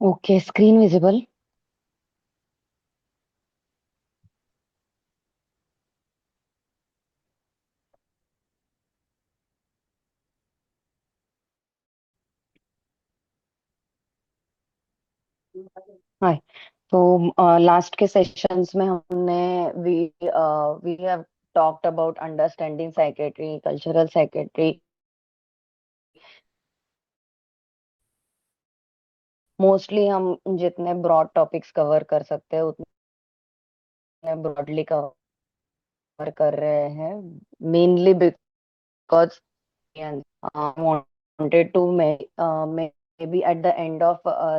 Okay, screen visible. हाय। तो last के sessions में हमने we we have talked about understanding psychiatry, cultural psychiatry. Mostly हम जितने ब्रॉड टॉपिक्स कवर कर सकते हैं उतने ब्रॉडली कवर कर रहे हैं, mainly because wanted to maybe at the end of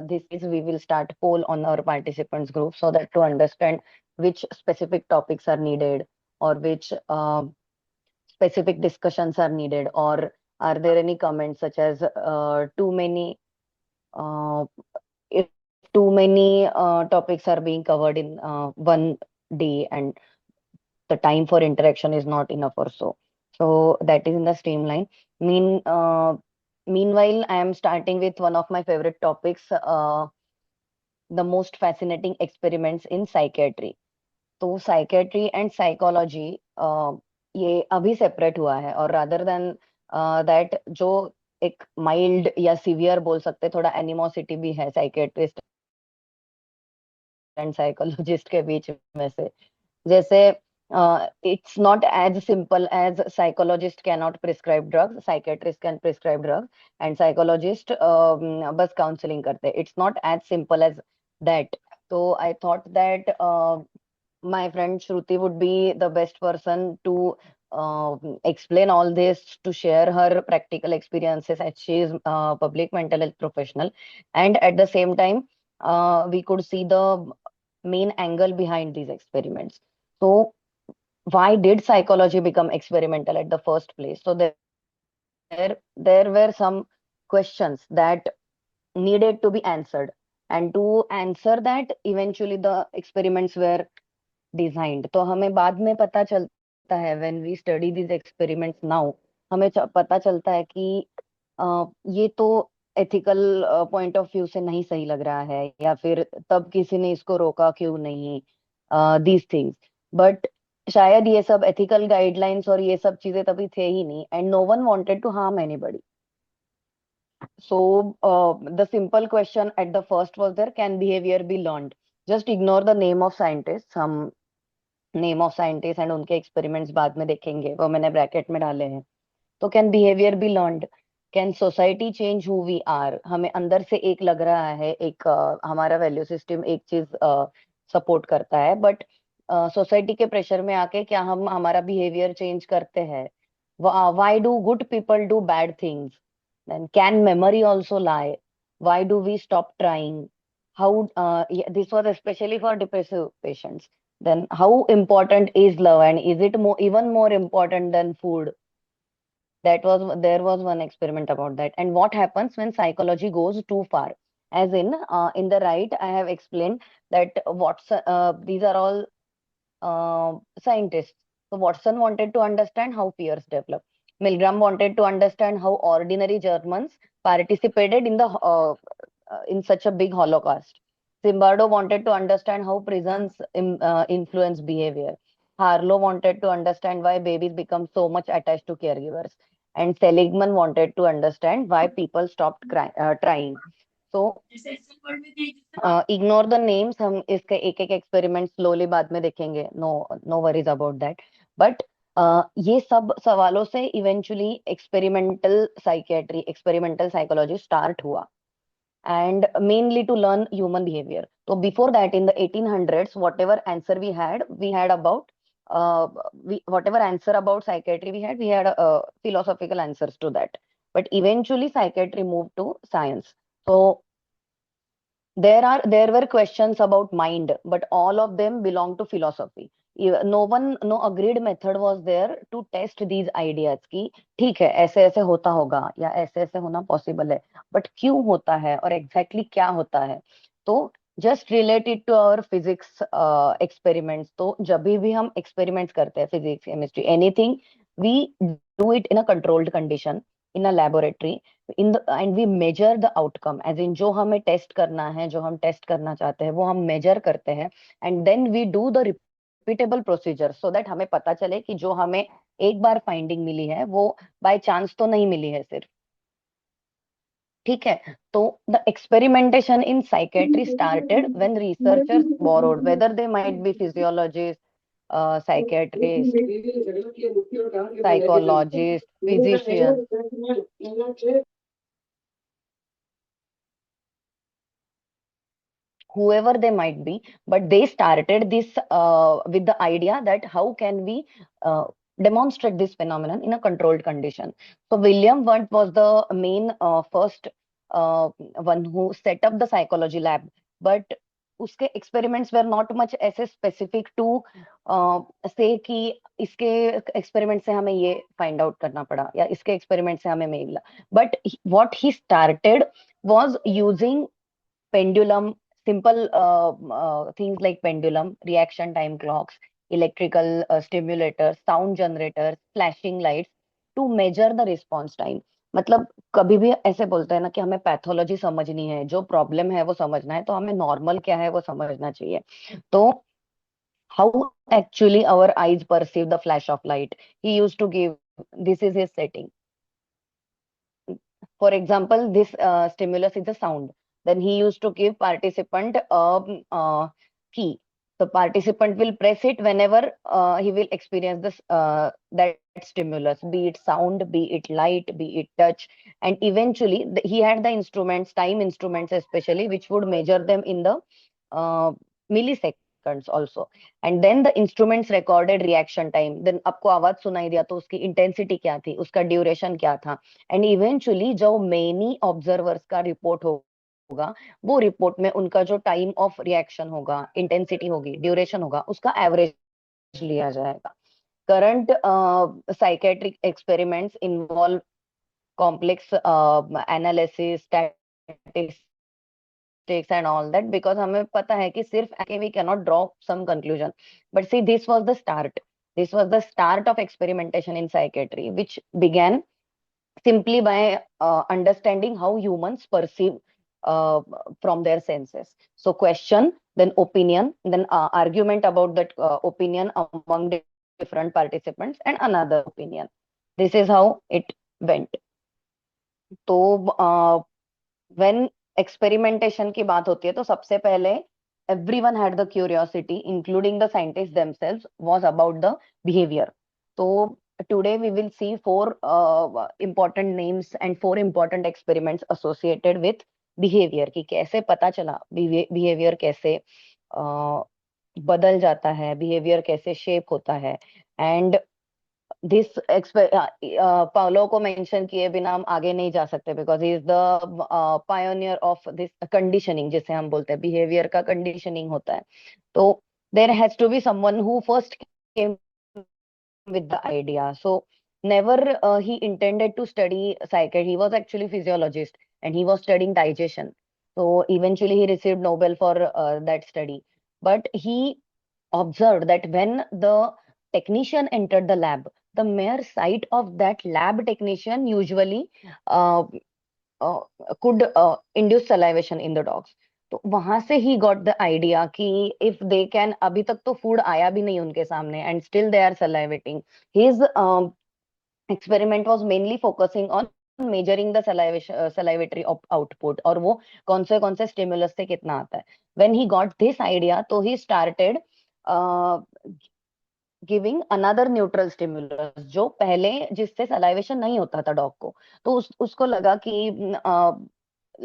this is we will start poll on our participants group so that to understand which specific topics are needed or which specific discussions are needed, or are there any comments such as too many uh, if too many topics are being covered in one day and the time for interaction is not enough or so. So that is in the streamline. Meanwhile, I am starting with one of my favorite topics, the most fascinating experiments in psychiatry. तो psychiatry and psychology ये अभी separate हुआ है, और rather than that जो एक mild या severe बोल सकते हैं, थोड़ा एनिमोसिटी भी है साइकेट्रिस्ट एंड साइकोलॉजिस्ट के बीच में से। जैसे it's not as simple as psychologist cannot prescribe drugs, psychiatrist can prescribe drugs, and psychologist बस काउंसलिंग करते हैं. It's not as simple as that. So I thought that my friend Shruti would be the best person to explain all this, to share her practical experiences, as she is a public mental health professional, and at the same time we could see the main angle behind these experiments. So why did psychology become experimental at the first place? So there were some questions that needed to be answered, and to answer that eventually the experiments were designed. तो हमें बाद में पता चलता है, when we study these experiments now, हमें पता चलता है कि ये तो एथिकल पॉइंट ऑफ व्यू से नहीं सही लग रहा है, या फिर तब किसी ने इसको रोका क्यों नहीं, दीज थिंग्स. बट शायद ये सब एथिकल गाइडलाइंस और ये सब चीजें तभी थे ही नहीं, and no one wanted to harm anybody. So the simple question at the first was there, can behavior be learned? Just ignore the name of scientists. हम नेम ऑफ साइंटिस्ट एंड उनके एक्सपेरिमेंट्स बाद में देखेंगे, वो मैंने bracket में डाले हैं. तो can behaviour be learned? Can society change who we are? हमें अंदर से एक लग रहा है, एक हमारा वैल्यू सिस्टम एक चीज सपोर्ट करता है, बट सोसाइटी के प्रेशर में आके क्या हम हमारा बिहेवियर चेंज करते हैं? Why do good people do bad things? Then can memory also lie? Why do we stop trying? how this was especially for depressive patients. Then how important is love, and is it more, even more important than food? That was, there was one experiment about that. And what happens when psychology goes too far? As in the right I have explained that these are all scientists. So Watson wanted to understand how fears develop. Milgram wanted to understand how ordinary Germans participated in such a big Holocaust. Zimbardo wanted to understand how prisons influence behavior. Harlow wanted to understand why babies become so much attached to caregivers. And Seligman wanted to understand why people stopped trying. So ignore the names, हम इसके एक एक experiment slowly बाद में देखेंगे. No no worries about that. But ये सब सवालों से eventually experimental psychiatry, experimental psychology start हुआ, and mainly to learn human behavior. So before that, in the 1800s, whatever answer we had about whatever answer about psychiatry we had philosophical answers to that. But eventually, psychiatry moved to science. So there were questions about mind, but all of them belong to philosophy. No agreed method was there to test these ideas कि ठीक है ऐसे ऐसे होता होगा या ऐसे ऐसे होना पॉसिबल है, बट क्यों होता है और एग्जैक्टली exactly क्या होता है. तो just related to our physics experiments. तो जब भी हम एक्सपेरिमेंट्स करते हैं, physics chemistry anything, we do it in a controlled condition. in a laboratory in the and we measure the outcome, as in जो हमें टेस्ट करना है, जो हम टेस्ट करना चाहते हैं वो हम मेजर करते हैं, and then we do the repeatable procedure so that हमें पता चले कि जो हमें एक बार फाइंडिंग मिली है वो बाय चांस तो नहीं मिली है सिर्फ। ठीक है। तो the experimentation in psychiatry started when researchers borrowed, whether they might be physiologist, psychiatrist, psychologist, physician, whoever they might be, but they started this with the idea that how can we demonstrate this phenomenon in a controlled condition. So William Wundt was the main first one who set up the psychology lab, but उसके experiments were not much ऐसे specific to say कि इसके experiment से हमें ये find out करना पड़ा या इसके experiment से हमें मिला, but what he started was using pendulum, simple things like pendulum, reaction time clocks, electrical stimulators, sound generators, flashing lights to measure the response time. मतलब कभी भी ऐसे बोलते हैं ना कि हमें पैथोलॉजी समझनी है, जो प्रॉब्लम है वो समझना है, तो हमें नॉर्मल क्या है वो समझना चाहिए। तो how actually our eyes perceive the flash of light, he used to give, this is his setting. For example, this stimulus is a sound. Then he used to give participant key. The participant will press it whenever he will experience this that stimulus, be it sound, be it light, be it touch, and eventually he had the instruments, time instruments especially, which would measure them in the uh, milliseconds also. And then the instruments recorded reaction time. Then आपको आवाज सुनाई दिया तो उसकी intensity क्या थी, उसका duration क्या था, एंड इवेंचुअली जो मेनी ऑब्जर्वर्स का रिपोर्ट होगा, वो रिपोर्ट में उनका जो टाइम ऑफ रिएक्शन होगा, इंटेंसिटी होगी, ड्यूरेशन होगा, उसका एवरेज लिया जाएगा। Current psychiatric experiments involve complex analysis, statistics and all that, because हमें पता है कि सिर्फ आके we cannot draw some conclusion, but see, this was the start of experimentation in psychiatry, which began simply by understanding how humans perceive uh, from their senses. So question, then opinion, then argument about that opinion among different participants, and another opinion. This is how it went. तो when experimentation की बात होती है तो सबसे पहले everyone had the curiosity, including the scientists themselves, was about the behavior. So today we will see four important names and four important experiments associated with behavior, कि कैसे पता चला behavior कैसे बदल जाता है, behavior कैसे shape होता है, and दिस पाउलो को मेंशन किए बिना हम आगे नहीं जा सकते, because he is the pioneer of this conditioning, जिसे हम बोलते हैं बिहेवियर का कंडीशनिंग होता है। तो there has to be someone who first came with the idea. So never he intended to study psychiatry. He was actually physiologist and he was studying digestion. So eventually he received Nobel for that study. But he observed that when the technician entered the lab, the mere sight of that lab technician usually uh, uh, could induce salivation in the dogs. तो वहां से ही got the idea कि if they can, अभी तक तो food आया भी नहीं उनके सामने and still they are salivating, his experiment was mainly focusing on measuring the salivatory output, और वो कौन से स्टिमुलस से कितना आता है। When he got this idea तो he started giving another neutral stimulus, जो पहले जिससे सलाइवेशन नहीं होता था डॉग को। तो उसको लगा कि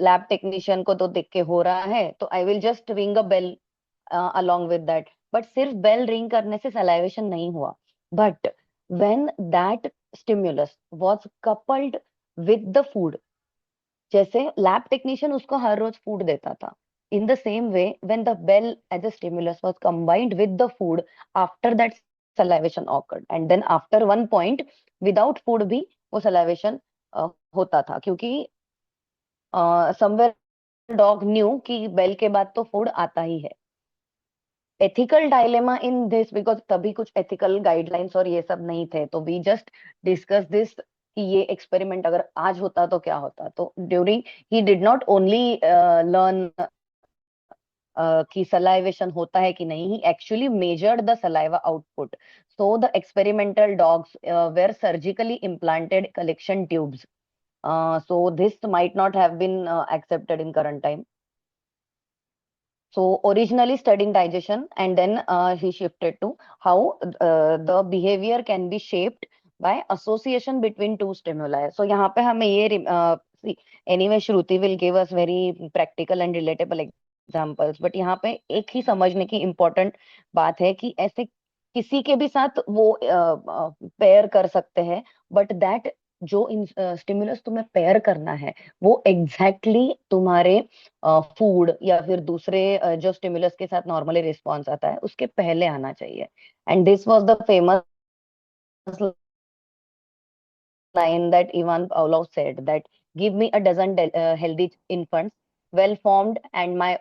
लैब टेक्नीशियन को तो देख के हो रहा है, तो I will just ring a bell along with that. But सिर्फ बेल रिंग करने से सलाइवेशन नहीं हुआ, but when that stimulus was coupled with the food, जैसे लैब टेक्नीशियन उसको हर रोज फूड देता था, in the same way when the bell as a stimulus was combined with the food, after that salivation occurred, and then after one point without food भी वो salivation होता था, क्योंकि समवेयर डॉग न्यू कि bell के बाद तो food आता ही है। Ethical dilemma in this, because तभी कुछ एथिकल गाइडलाइंस और ये सब नहीं थे, तो वी जस्ट डिस्कस दिस कि ये एक्सपेरिमेंट अगर आज होता तो क्या होता। तो during, he did not only learn कि सलाइवेशन होता है कि नहीं, he actually measured the saliva output. So the experimental dogs were surgically implanted collection tubes. So this might not have been accepted in current time. So originally studying digestion, and then he shifted to how the behavior can be shaped by association between two stimuli. So यहाँ पे हमें ये see, anyway Shruti will give us very practical and relatable examples, but यहाँ पे एक ही समझने की important बात है कि ऐसे किसी के भी साथ वो पेयर कर सकते हैं, बट दैट जो स्टिमुलस तुम्हें पेयर करना है वो एग्जैक्टली exactly तुम्हारे फूड या फिर दूसरे जो स्टिमुलस के साथ नॉर्मली रिस्पॉन्स आता है उसके पहले आना चाहिए. And this was the famous line that Ivan Pavlov said, that give me a dozen healthy infants, well formed and my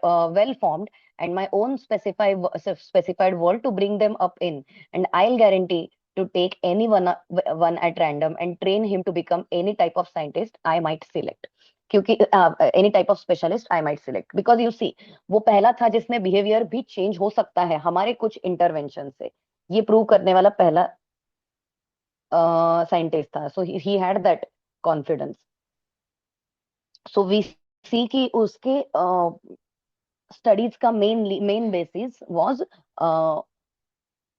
own specified world to bring them up in, and I'll guarantee to take any one at random and train him to become any type of scientist I might select. क्योंकि any type of specialist I might select, because you see वो पहला था जिसमें behaviour भी change हो सकता है हमारे कुछ इंटरवेंशन से. ये प्रूव करने वाला पहला साइंटिस्ट था. So he had that confidence. So we see कि उसके स्टडीज का main basis was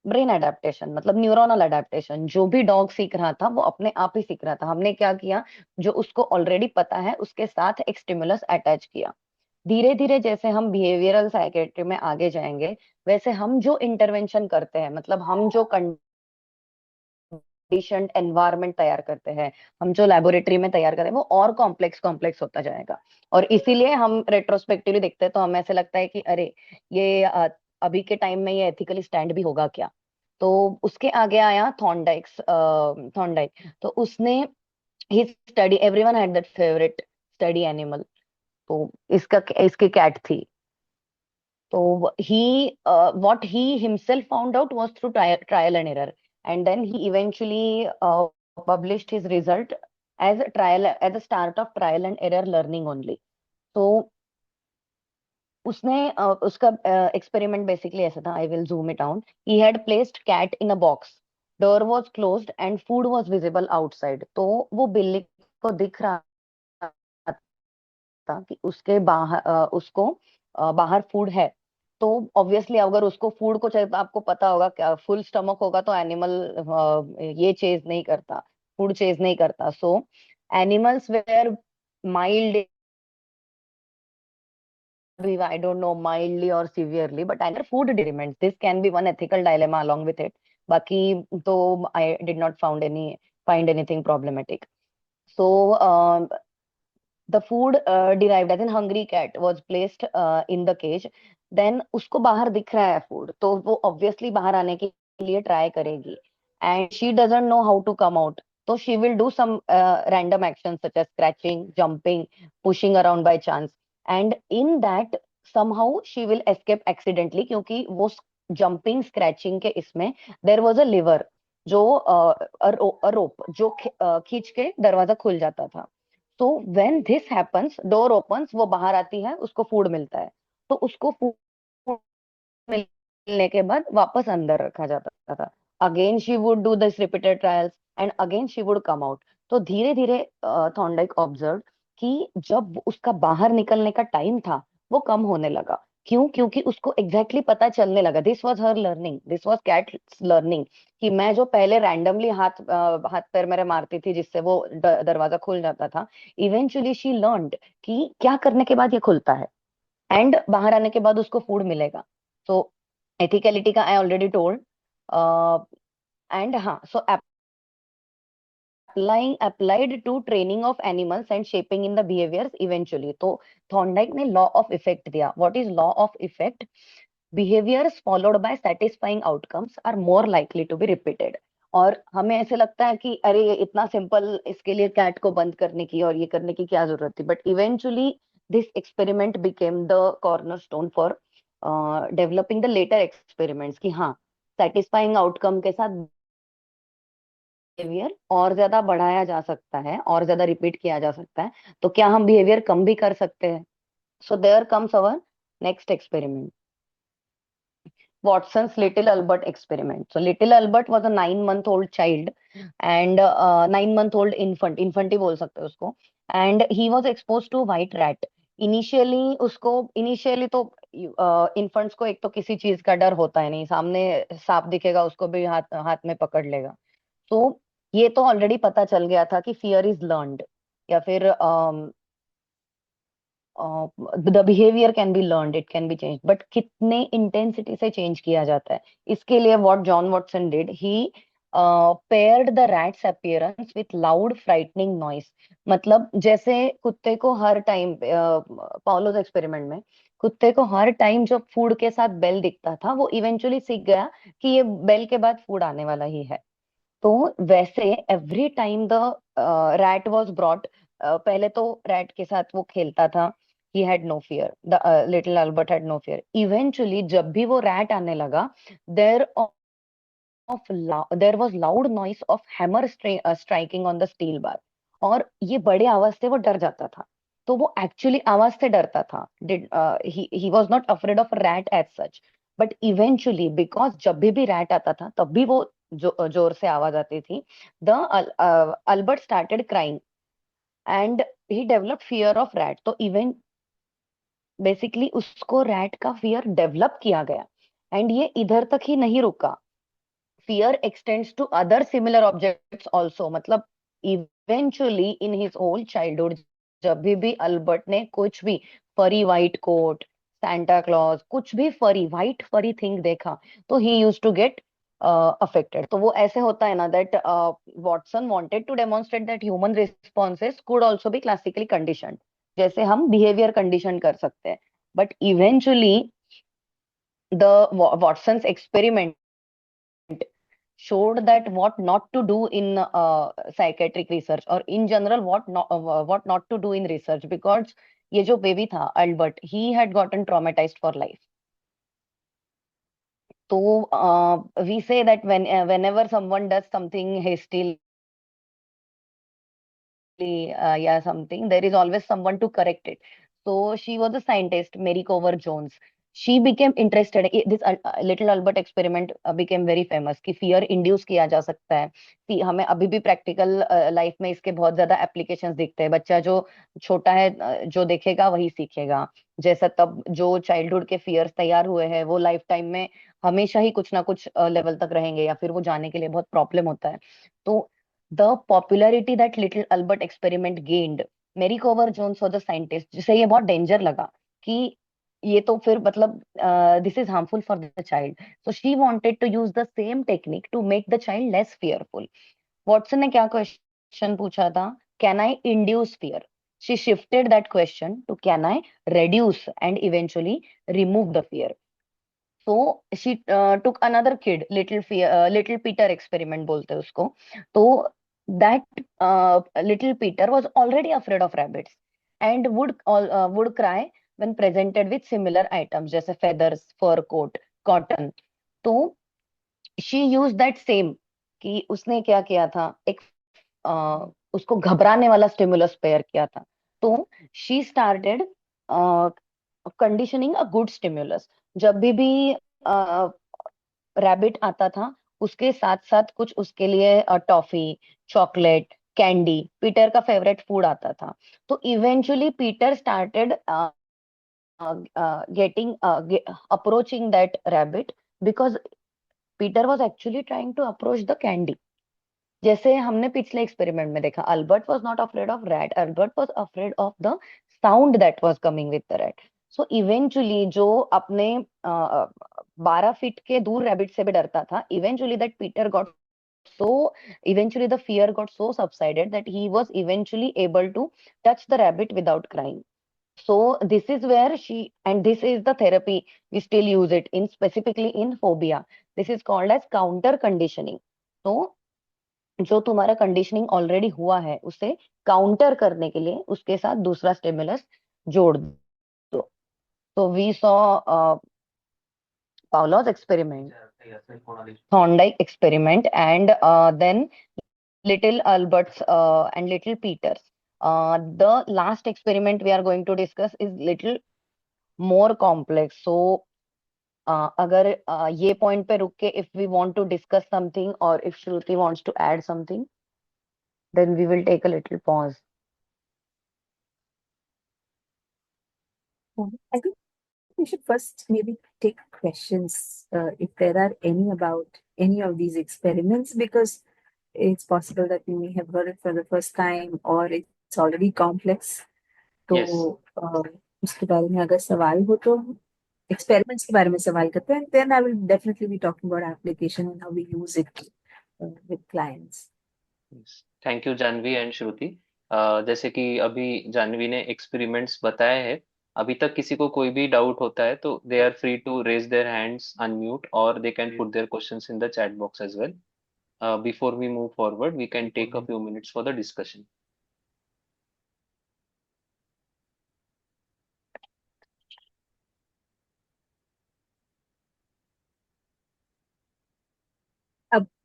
brain adaptation, मतलब न्यूरोनल अडेप्टेशन. जो भी डॉग सीख रहा था वो अपने आप ही सीख रहा था. हमने क्या किया, जो उसको ऑलरेडी पता है उसके साथ एक स्टिमुलस अटैच किया. धीरे धीरे जैसे हम बिहेवियरल साइकेट्री में आगे जाएंगे, वैसे हम जो इंटरवेंशन करते हैं, मतलब हम जो कंडीशनड एनवायरनमेंट तैयार करते हैं, हम जो लेबोरेटरी में तैयार करते हैं, वो और कॉम्प्लेक्स कॉम्प्लेक्स होता जाएगा. और इसीलिए हम रेट्रोस्पेक्टिवली देखते हैं तो हमें ऐसे लगता है कि अरे ये अभी के टाइम में ये एथिकली स्टैंड भी होगा क्या. तो उसके आगे आया थॉर्नडाइक. तो उसने he study, everyone had that favourite study animal. तो इसकी कैट थी. So what he himself found out was through trial and error, and then he eventually published his result as a start of trial and error learning only. So उसका experiment basically ऐसा था. I will zoom it out. He had placed cat in a box, door was closed and food was visible outside. तो वो बिल्ली को दिख रहा था कि उसके बाहर उसको बाहर फूड है. तो ऑब्वियसली अगर उसको फूड को चाहिए तो आपको पता होगा क्या, फुल स्टमक होगा तो एनिमल ये चेज नहीं करता, फूड चेज नहीं करता. So animals were mild, I don't know mildly or severely, but either food remains. This can be one ethical dilemma along with it. बाकी तो I did not find anything problematic. So the food derived as in hungry cat was placed in the cage. Then उसको बाहर दिख रहा है food, तो वो obviously बाहर आने के लिए ट्राई करेगी. And she doesn't know how to come out. So she will do some random actions such as scratching, jumping, pushing around by chance. And in that somehow she will escape accidentally, क्योंकि वो jumping, scratching के इसमें there was a lever, जो a rope जो खींच के दरवाजा खुल जाता था. तो when this happens, door opens, वो बाहर आती है, उसको फूड मिलता है. तो उसको फूड मिलने के बाद वापस अंदर रखा जाता था. Again she would do this repeated trials and again she would come out. तो धीरे धीरे थॉर्नडाइक ऑब्जर्व कि जब उसका बाहर निकलने का टाइम था वो कम होने लगा. क्यों? क्योंकि उसको एग्जैक्टली पता चलने लगा. This was her learning, this was cat learning, कि मैं जो पहले रैंडमली हाथ पैर मेरे मारती थी जिससे वो दरवाजा खुल जाता था, इवेंचुअली शी लर्नड कि क्या करने के बाद ये खुलता है एंड बाहर आने के बाद उसको फूड मिलेगा. सो एथिकलिटी का आई ऑलरेडी टोल्ड. एंड हाँ, सो applied to training of animals and shaping in the behaviors eventually. तो थॉर्नडाइक ने लॉ ऑफ इफेक्ट दिया. What is law of effect? behaviors followed by satisfying outcomes are more likely to be repeated. और हमें ऐसे लगता है कि अरे ये इतना सिंपल, इसके लिए कैट को बंद करने की और ये करने की क्या जरूरत थी. But eventually this experiment became the cornerstone for developing the latter experiments, कि हाँ सेटिस्फाइंग आउटकम के साथ बिहेवियर और ज्यादा बढ़ाया जा सकता है, और ज्यादा रिपीट किया जा सकता है, तो क्या हम बिहेवियर कम भी कर सकते हैं? So there comes our next experiment, Watson's Little Albert experiment. So Little Albert was a 9-month-old child and 9-month-old infant, infant ही बोल सकते हैं उसको, and he was exposed to white rat. Initially तो इन्फेंट्स को एक तो किसी चीज का डर होता है नहीं, सामने सांप दिखेगा उसको भी हाथ हाथ में पकड़ लेगा। तो ये तो ऑलरेडी पता चल गया था कि फियर इज लर्नड, या फिर the behaviour can be learned, it can be change, but कितने इंटेंसिटी से चेंज किया जाता है, इसके लिए what John Watson did, he paired the rats appearance with loud frightening noise. मतलब जैसे कुत्ते को हर टाइम, पाउलोस एक्सपेरिमेंट में कुत्ते को हर टाइम जब फूड के साथ बेल दिखता था, वो इवेंचुअली सीख गया कि ये बेल के बाद फूड आने वाला ही है। तो वैसे every time the rat was brought, पहले तो रैट के साथ वो खेलता था, he had no fear, the little Albert had no fear. Eventually जब भी वो रैट आने लगा, there there was loud noise of hammer striking on the steel bar, और ये बड़े आवाज से वो डर जाता था। तो वो एक्चुअली आवाज से डरता था, did he was not afraid of rat as such, but eventually because जब भी रैट आता था तब भी वो जोर से आवाज आती थी, the Albert started crying and he developed fear of rat. तो इवन बेसिकली उसको रैट का फियर डेवलप किया गया, एंड ये इधर तक ही नहीं रुका, fear extends to other similar objects also। मतलब eventually in his whole childhood जब भी अल्बर्ट ने कुछ भी फरी व्हाइट कोट, सांता क्लॉज, कुछ भी फरी व्हाइट फरी थिंग देखा, तो he used to get affected. तो वो ऐसे होता है ना, that Watson wanted to demonstrate that human responses could also be classically conditioned, जैसे हम बिहेवियर कंडीशन कर सकते हैं। But eventually the Watson's experiment showed that what not to do in psychiatric research, or in general what not to do in research, because ये जो baby था Albert, he had gotten traumatized for life। तो we say that whenever someone does something hastily, yeah, something, there is always someone to correct it. So she was a scientist, Mary Cover Jones. She became interested. This little Albert experiment became very famous कि fear induce किया जा सकता है। हमें अभी भी practical life में इसके बहुत ज्यादा एप्लीकेशंस दिखते हैं। बच्चा जो छोटा है, जो देखेगा वही सीखेगा। जैसा तब जो चाइल्डहुड के फियर्स तैयार हुए हैं, वो लाइफ टाइम में हमेशा ही कुछ ना कुछ लेवल तक रहेंगे, या फिर वो जाने के लिए बहुत प्रॉब्लम होता है। तो the popularity that little Albert experiment gained, Mary Cover Jones was the scientist जिसे ये बहुत डेंजर लगा कि ये तो फिर मतलब this is harmful for the child. So she wanted to use the same technique to make the child less fearful. Watson ने क्या क्वेश्चन पूछा था? Can I induce fear? She shifted that question to can I reduce and eventually remove the fear. So she took another kid, little Peter experiment बोलते हैं उसको। तो that little Peter was already afraid of rabbits and would cry when presented with similar items जैसे feathers, fur coat, cotton। तो she used that same, कि उसने क्या किया था, एक उसको घबराने वाला स्टिमुलस पेयर किया था। तो she started conditioning a good stimulus. जब भी रैबिट आता था, उसके साथ साथ कुछ उसके लिए टॉफी, चॉकलेट, कैंडी, पीटर का फेवरेट फूड आता था। तो eventually Peter started getting approaching that rabbit, because Peter was actually trying to approach the candy. जैसे हमने पिछले एक्सपेरिमेंट में देखा, Albert was not afraid of rat, Albert was afraid of the sound that was coming with the rat. So eventually जो अपने 12 feet के दूर rabbit से भी डरता था, eventually that Peter got so eventually the fear got so subsided that he was eventually able to touch the rabbit without crying। So this is where she, and this is the therapy we still use it in, specifically in phobia, this is called as counter conditioning। तो जो तुम्हारा conditioning already हुआ है उसे counter करने के लिए उसके साथ दूसरा स्टिमुलस जोड़ दो। तो we saw Pavlov's experiment, Thorndike experiment, and then little Alberts and little Peters. The last experiment we are going to discuss is little more complex. So अगर ये point पे रुक के if we want to discuss something or if Shruti wants to add something, then we will take a little pause. I think we should first maybe take questions if there are any about any of these experiments, because it's possible that we may have heard it for the first time or it's already complex. तो Yes. उसके बारे में अगर सवाल हो तो experiments के बारे में सवाल करते हैं, then I will definitely be talking about application and how we use it with clients. Yes. Thank you Janvi and Shruti. जैसे कि अभी जानवी ने एक्सपेरिमेंट्स बताए हैं, अभी तक किसी को कोई भी डाउट होता है तो they are free to raise their hands, unmute, और they can put their questions in the chat box as well. Before we move forward, we can take a few minutes for the discussion.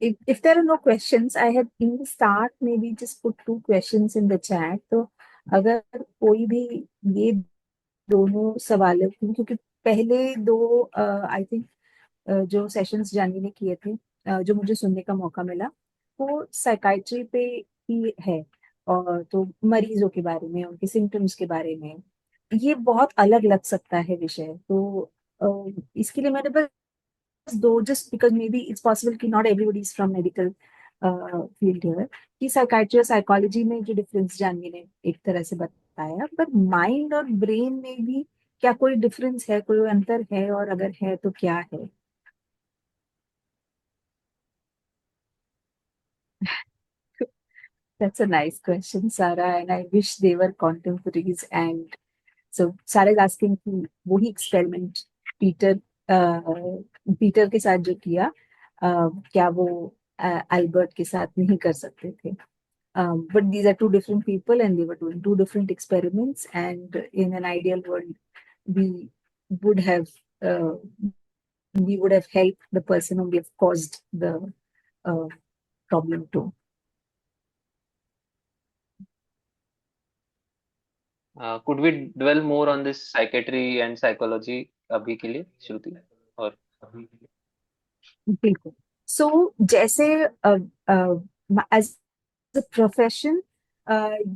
If there are no questions, I had in the start maybe just put 2 questions in the chat. तो अगर कोई भी ये दोनों सवालों क्योंकि पहले दो आई थिंक जो सेशंस जानवी ने किए थे, जो मुझे सुनने का मौका मिला, वो साइकाइट्री पे ही है, और तो मरीजों के बारे में, उनके सिम्टम्स के बारे में, ये बहुत अलग लग सकता है विषय। तो इसके लिए मैंने बस दो, just because maybe it's possible कि not everybody is from medical field here, कि साइकाइट्री और साइकोलॉजी में जो डिफरेंस जानवी ने एक तरह से बताया, पर माइंड और ब्रेन में भी क्या कोई डिफरेंस है, कोई अंतर है, और अगर है तो क्या है? That's a nice question, Sarah, and I wish they were contemporaries. And so Sarah is asking कि वही एक्सपेरिमेंट पीटर पीटर के साथ जो किया, क्या वो अल्बर्ट के साथ नहीं कर सकते थे? But these are two different people and they were doing two different experiments, and in an ideal world we would have uh, we would have helped the person who we have caused the uh, problem to. Could we dwell more on this psychiatry and psychology अभी के लिए श्रुति? और बिल्कुल। सो जैसे as a profession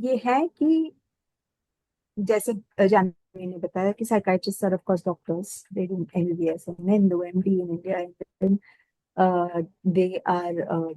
ये है कि जैसे जानवी ने बताया कि psychiatrist are of course doctors, they do MBBS and then do MD in India, and then they are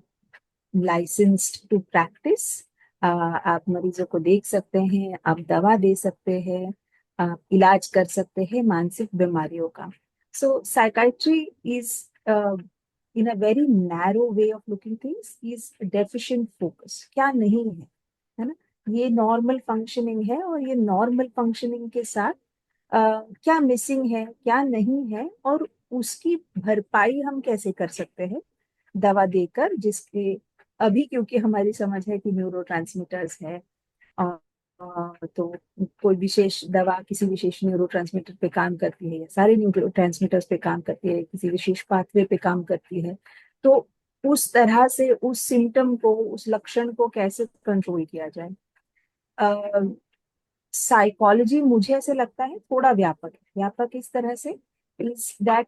licensed to practise. आप मरीजों को देख सकते हैं, आप दवा दे सकते हैं, आप इलाज कर सकते हैं मानसिक बीमारियों का। So psychiatry is in a very narrow way of looking things is deficient focus. क्या नहीं है ना, ये नॉर्मल फंक्शनिंग है, और ये नॉर्मल फंक्शनिंग के साथ क्या मिसिंग है, क्या नहीं है, और उसकी भरपाई हम कैसे कर सकते हैं दवा देकर, जिसके अभी क्योंकि हमारी समझ है कि न्यूरो ट्रांसमीटर्स है, तो कोई विशेष दवा किसी विशेष न्यूरो ट्रांसमीटर पे काम करती है, या सारे न्यूरो ट्रांसमीटर्स पे काम करती है, किसी विशेष पाथवे पे काम करती है, तो उस तरह से उस सिम्टम को, उस लक्षण को कैसे कंट्रोल किया जाए। साइकोलॉजी मुझे ऐसे लगता है थोड़ा व्यापक है। व्यापक इस तरह से is that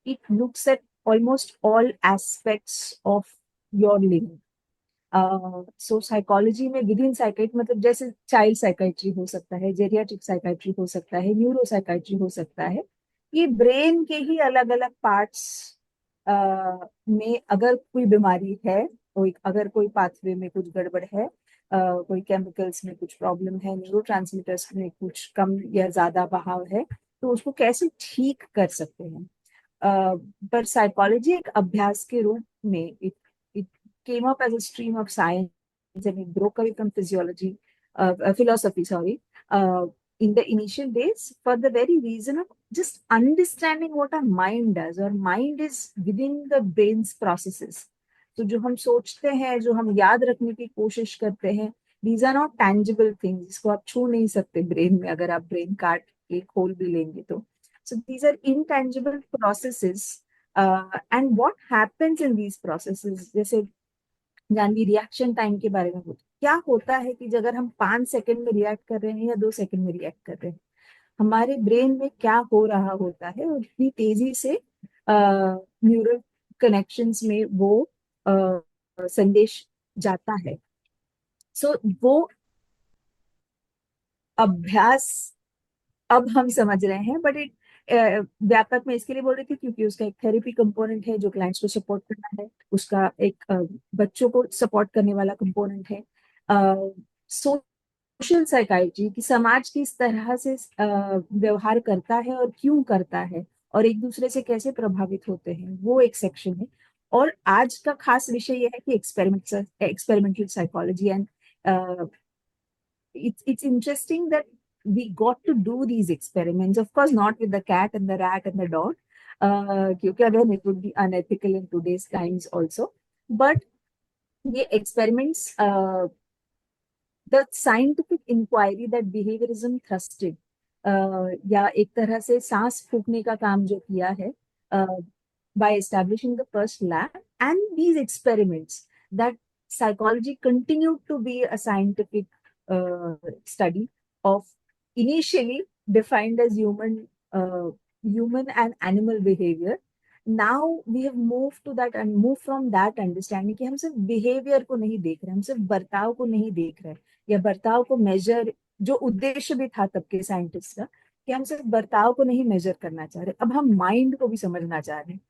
it looks at almost all aspects of your living. So psychology में विद इन साइकाइट्री, मतलब जैसे चाइल्ड साइकाइट्री हो सकता है, जेरियाट्रिक साइकाइट्री हो सकता है, न्यूरो साइकाइट्री हो सकता है, ये ब्रेन के ही अलग अलग पार्ट्स में अगर कोई बीमारी है, कोई अगर कोई पाथवे में कुछ गड़बड़ है, कोई केमिकल्स में कुछ प्रॉब्लम है, न्यूरो में कुछ कम या ज्यादा बहाव है, तो उसको कैसे ठीक कर सकते हैं। पर साइकोलॉजी एक अभ्यास के रूप में it it came up as a stream of science and it broke away from physiology, philosophy, sorry, in the initial days for the very reason of just understanding what our mind does. Our mind is within the brain's processes. तो जो हम सोचते हैं, जो हम याद रखने की कोशिश करते हैं, these are not tangible things, जिसको आप छू नहीं सकते ब्रेन में, अगर आप ब्रेन काट के खोल भी लेंगे तो। So these are intangible processes, and what happens in these processes, जैसे जानवी रिएक्शन टाइम के बारे में बोलते क्या होता है कि अगर हम 5 सेकंड में रिएक्ट कर रहे हैं या 2 सेकंड में रिएक्ट कर रहे हैं, हमारे ब्रेन में क्या हो रहा होता है और इतनी तेजी से न्यूरल कनेक्शंस में वो संदेश जाता है। सो वो अभ्यास अब हम समझ रहे हैं, बट इट व्यापक में इसके लिए बोल रही थी क्योंकि उसका एक थेरेपी कंपोनेंट है जो क्लाइंट्स को सपोर्ट करना है, उसका एक बच्चों को सपोर्ट करने वाला कंपोनेंट है, सोशल साइकाइट्री कि समाज किस तरह से व्यवहार करता है और क्यों करता है और एक दूसरे से कैसे प्रभावित होते हैं, वो एक सेक्शन है। और आज का खास विषय यह है कि experimental psychology and it's interesting that we got to do these experiments. Of course, not with the cat and the rat and the dog, क्योंकि again it would be unethical in today's times also. But ये experiments, the scientific inquiry that behaviorism thrusted, या एक तरह से सांस फूकने का काम जो किया है, by establishing the first lab and these experiments, that psychology continued to be a scientific study of initially defined as human and animal behavior. Now we have moved to that and moved from that understanding कि हम सिर्फ behaviour को नहीं देख रहे, हम सिर्फ बर्ताव को नहीं देख रहे, या बर्ताव को मेजर, जो उद्देश्य भी था तब के साइंटिस्ट का कि हम सिर्फ बर्ताव को नहीं मेजर करना चाह रहे, अब हम माइंड को भी समझना चाह रहे हैं।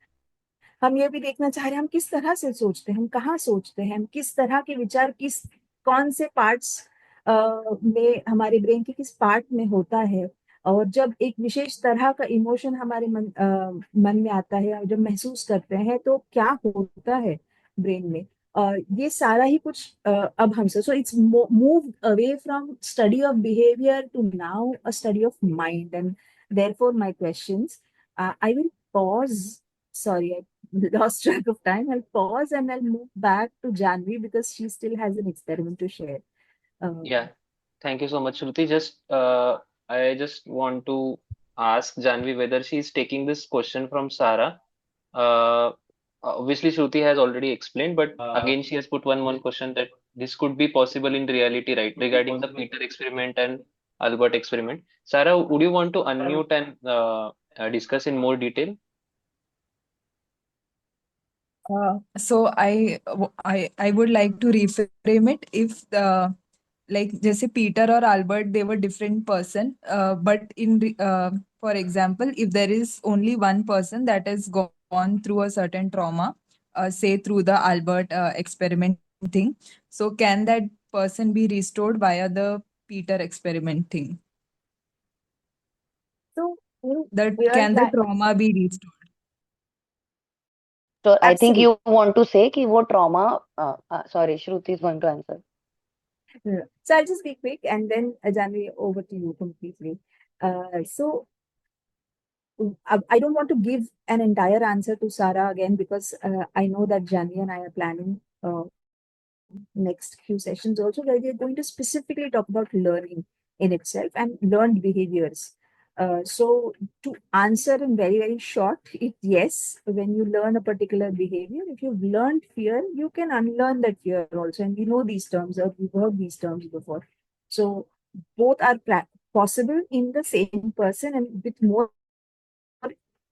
हम ये भी देखना चाह रहे हैं हम किस तरह से सोचते हैं, हम कहाँ सोचते हैं, हम किस तरह के विचार किस कौन से पार्ट्स में हमारे ब्रेन के किस पार्ट में होता है, और जब एक विशेष तरह का इमोशन हमारे मन में आता है और जब महसूस करते हैं तो क्या होता है ब्रेन में। ये सारा ही कुछ अब हमसे, so it's move away from study of behaviour to now a study of mind. And therefore my questions, I will pause. Sorry, I lost track of time. I'll pause and I'll move back to Janvi because she still has an experiment to share. Yeah, thank you so much, Shruti. I just want to ask Janvi whether she is taking this question from Sarah. Uh, Obviously, Shruti has already explained, but again, she has put one more question that this could be possible in reality, right? Regarding the Peter experiment and Albert experiment. Sarah, would you want to unmute and discuss in more detail? So I would like to reframe it. If like जैसे Peter or Albert, they were different person, but for example, if there is only one person that has gone through a certain trauma, say through the Albert experiment thing, so can that person be restored via the Peter experiment thing? So That we are can the trauma be restored? So I think Absolutely. you want to say कि वो trauma, sorry, Shruti is going to answer. So I'll just be quick and then Janvi, over to you completely. So I don't want to give an entire answer to Sarah again because I know that Janvi and I are planning next few sessions also where we are going to specifically talk about learning in itself and learned behaviors. So to answer in very, very short, yes, when you learn a particular behavior, if you've learned fear, you can unlearn that fear also. And we know these terms, or we've heard these terms before. So both are possible in the same person, and with more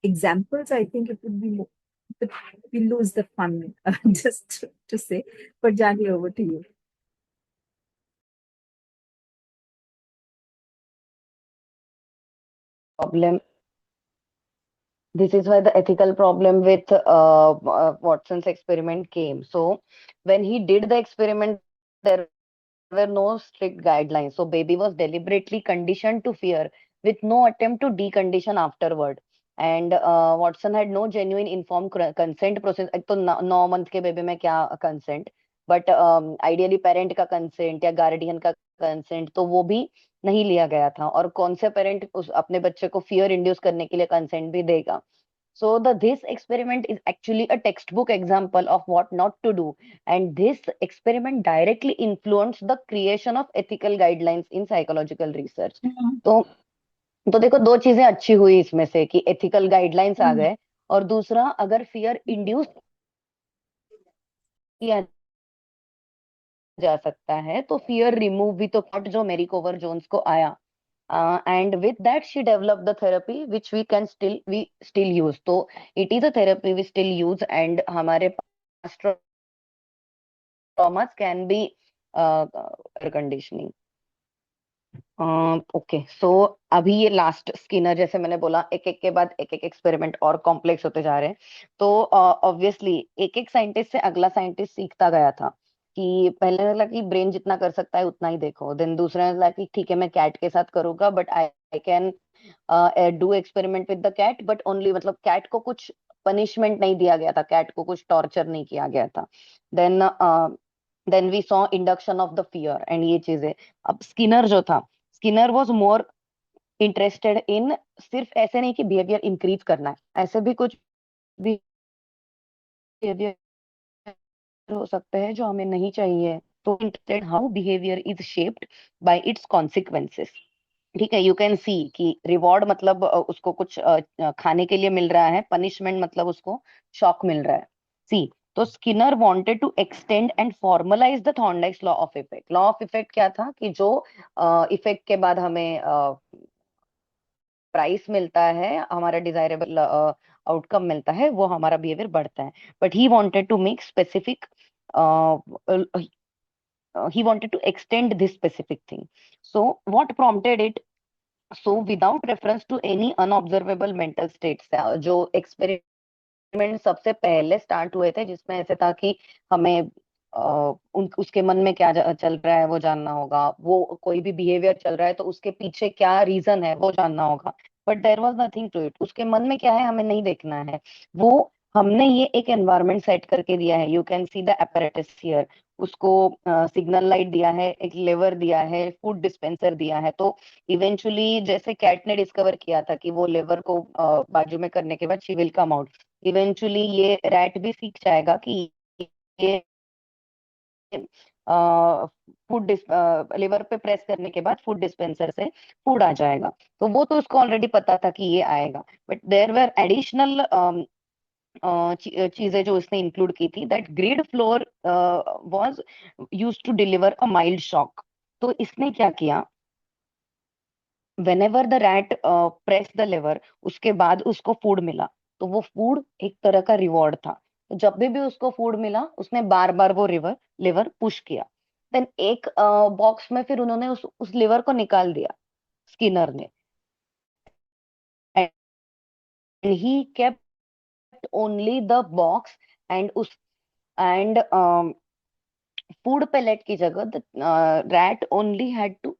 examples, I think it would be more, we lose the fun, just to say. But Janvi, over to you. Problem. This is why the ethical problem with Watson's experiment came. So when he did the experiment, there were no strict guidelines. So baby was deliberately conditioned to fear with no attempt to decondition afterward. And Watson had no genuine informed consent process. एक तो 9 month के baby में क्या consent, but ideally parent का consent या guardian का consent तो वो भी नहीं लिया गया था। और कौन से पेरेंट उस अपने बच्चे को फियर इंड्यूस करने के लिए कंसेंट भी देगा। So this experiment is actually a textbook example of what not to do, and this experiment directly influenced the creation of ethical guidelines in psychological research. तो देखो दो चीजें अच्छी हुई इसमें से कि एथिकल गाइडलाइंस आ गए, और दूसरा अगर फियर इंड्यूस किया जा सकता है, तो फियर रिमूव भी तो थॉट जो मेरिक ओवर जोन्स को आया, and with that she developed the therapy which we still use. तो it is a therapy we still use, and हमारे past traumas can be conditioning. Okay, so अभी ये last Skinner, जैसे मैंने बोला एक एक के बाद एक एक एक्सपेरिमेंट और कॉम्प्लेक्स होते जा रहे हैं, तो ऑब्वियसली एक एक साइंटिस्ट से अगला साइंटिस्ट सीखता गया था। कि पहले ने लगा कि ब्रेन जितना कर सकता है उतना ही देखो, देन दूसरे ने लगा कि ठीक है मैं कैट के साथ करूंगा, but I can do experiment with the cat, but only मतलब कैट को कुछ पनिशमेंट नहीं दिया गया था, कैट को कुछ टॉर्चर नहीं किया गया था। Then then we saw induction of the fear and ये चीजें। अब स्किनर जो था, Skinner was more interested in, सिर्फ ऐसे नहीं कि बिहेवियर इंक्रीज करना है, ऐसे भी कुछ बिहेवियर हो सकते हैं जो हमें नहीं चाहिए। तो interested how behaviour is shaped by it's consequences. ठीक है, यू कैन सी कि रिवॉर्ड मतलब उसको कुछ खाने के लिए मिल रहा है, पनिशमेंट मतलब उसको शॉक मिल रहा है। सी, तो Skinner wanted to extend and formalise the Thorndike's law of effect. Law of effect क्या था कि जो इफेक्ट के बाद हमें प्राइस मिलता है, हमारा डिजायरेबल आउटकम मिलता है, वो हमारा बिहेवियर बढ़ता है। But he wanted to make specific, he wanted to extend this specific thing. So what prompted it? So without reference to any unobservable mental states, जो एक्सपेरिमेंट सबसे पहले स्टार्ट हुए थे जिसमें ऐसे था कि हमें उसके मन में क्या चल रहा है वो जानना होगा, वो कोई भी बिहेवियर चल रहा है तो उसके पीछे क्या रीजन है वो जानना होगा, but there was nothing to it. उसके मन में क्या है हमें नहीं देखना है, वो हमने ये एक एनवायरनमेंट सेट करके दिया है। You can see the apparatus here, उसको सिग्नल लाइट दिया है, एक लेवर दिया है, फूड डिस्पेंसर दिया है। तो इवेंचुअली जैसे कैट ने डिस्कवर किया था कि वो लेवर को बाजू में करने के बाद she will come out, eventually ये रैट भी सीख जाएगा कि ये फूड लिवर पे प्रेस करने के बाद फूड डिस्पेंसर से फूड आ जाएगा। तो वो तो उसको ऑलरेडी पता था कि ये आएगा, बट देयर वर एडिशनल चीजें जो उसने इंक्लूड की थी, that grid floor was used to deliver a mild shock. तो इसने क्या किया, whenever the rat pressed the lever, उसके बाद उसको फूड मिला, तो वो फूड एक तरह का रिवॉर्ड था। तो जब भी उसको फूड मिला उसने बार बार वो लेवर पुश किया। देन एक बॉक्स में फिर उन्होंने उस लिवर को निकाल दिया, स्किनर ने, and he kept only the box, and उस एंड फूड पैलेट की जगह rat only had to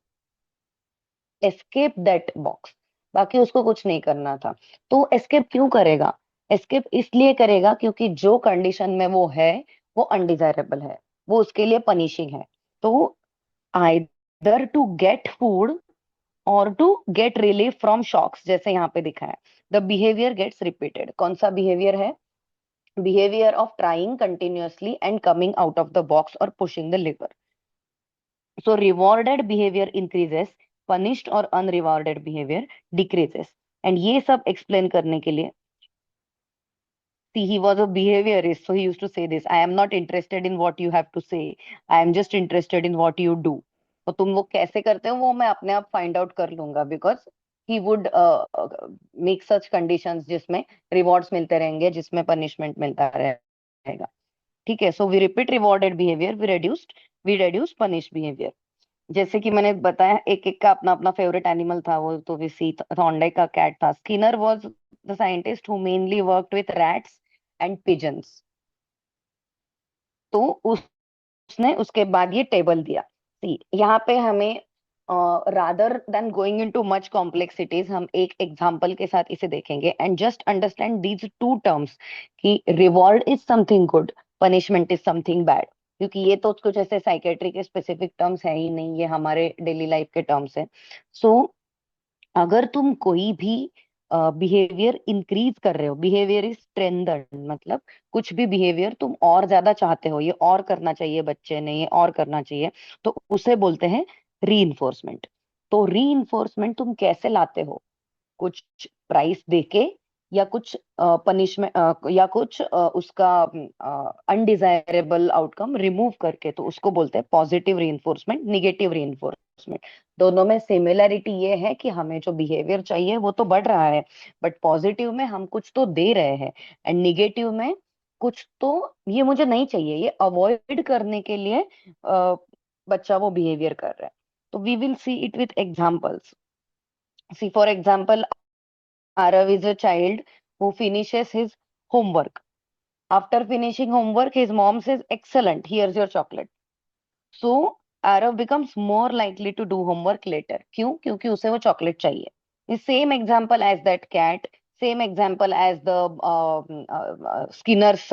escape that box, बाकी उसको कुछ नहीं करना था। तो एस्केप क्यों करेगा? एस्केप इसलिए करेगा क्योंकि जो कंडीशन में वो है वो अनडिजायरेबल है, वो उसके लिए पनिशिंग है। तो आइदर टू गेट फूड और to get relief from shocks, जैसे यहाँ पे दिखा है, द बिहेवियर गेट्स रिपीटेड। कौन सा बिहेवियर है? Behaviour of trying continuously and coming out of the box और pushing the lever. So rewarded behavior increases, punished or unrewarded behavior decreases. And ये सब explain करने के लिए, see, he was a behaviorist, so he used to say this: I am not interested in what you have to say, I am just interested in what you do. तो तुम वो कैसे करते हो वो मैं अपने आप फाइंड आउट कर लूंगा, because he would make such conditions जिसमें रिवॉर्ड्स मिलते रहेंगे, जिसमें पनिशमेंट मिलता रहेगा। ठीक है, so we repeat rewarded behaviour, we reduce punish behaviour. जैसे कि मैंने बताया एक एक का अपना अपना फेवरेट एनिमल था, वो तो विसी थॉर्नडाइक का कैट था। Skinner was the scientist who mainly worked with rats and pigeons. तो उसने उसके बाद ये टेबल दिया। सी, यहाँ पे हमें rather than going into much complexities, हम एक एग्जांपल के साथ इसे देखेंगे and just understand these two terms कि reward is something good, punishment is something bad. क्योंकि ये तो कुछ ऐसे साइकेट्री के स्पेसिफिक टर्म्स है ही नहीं, ये हमारे डेली लाइफ के टर्म्स है। सो अगर तुम कोई भी बिहेवियर इंक्रीज कर रहे हो, बिहेवियर इज स्ट्रेंथन, मतलब कुछ भी बिहेवियर तुम और ज्यादा चाहते हो, ये और करना चाहिए बच्चे ने, ये और करना चाहिए, तो उसे बोलते हैं रीइंफोर्समेंट। तो रीइंफोर्समेंट तुम कैसे लाते हो? कुछ प्राइस देके या कुछ पनिशमेंट या कुछ उसका अनडिजायरेबल आउटकम रिमूव करके, तो उसको बोलते हैं पॉजिटिव रीइंफोर्समेंट, निगेटिव रीइंफोर्समेंट। दोनों में सिमिलरिटी ये है कि हमें जो बिहेवियर चाहिए वो तो बढ़ रहा है, बट पॉजिटिव में हम कुछ तो दे रहे हैं, एंड निगेटिव में कुछ तो ये मुझे नहीं चाहिए, ये अवॉइड करने के लिए बच्चा वो बिहेवियर कर रहा है। तो we will see it with examples. See for example, Arav is a child who finishes his homework. After finishing homework, his mom says, "Excellent, here's your chocolate." So Arav becomes more likely to do homework later. क्यों? क्योंकि उसे वो chocolate चाहिए. The same example as that cat, same example as the Skinner's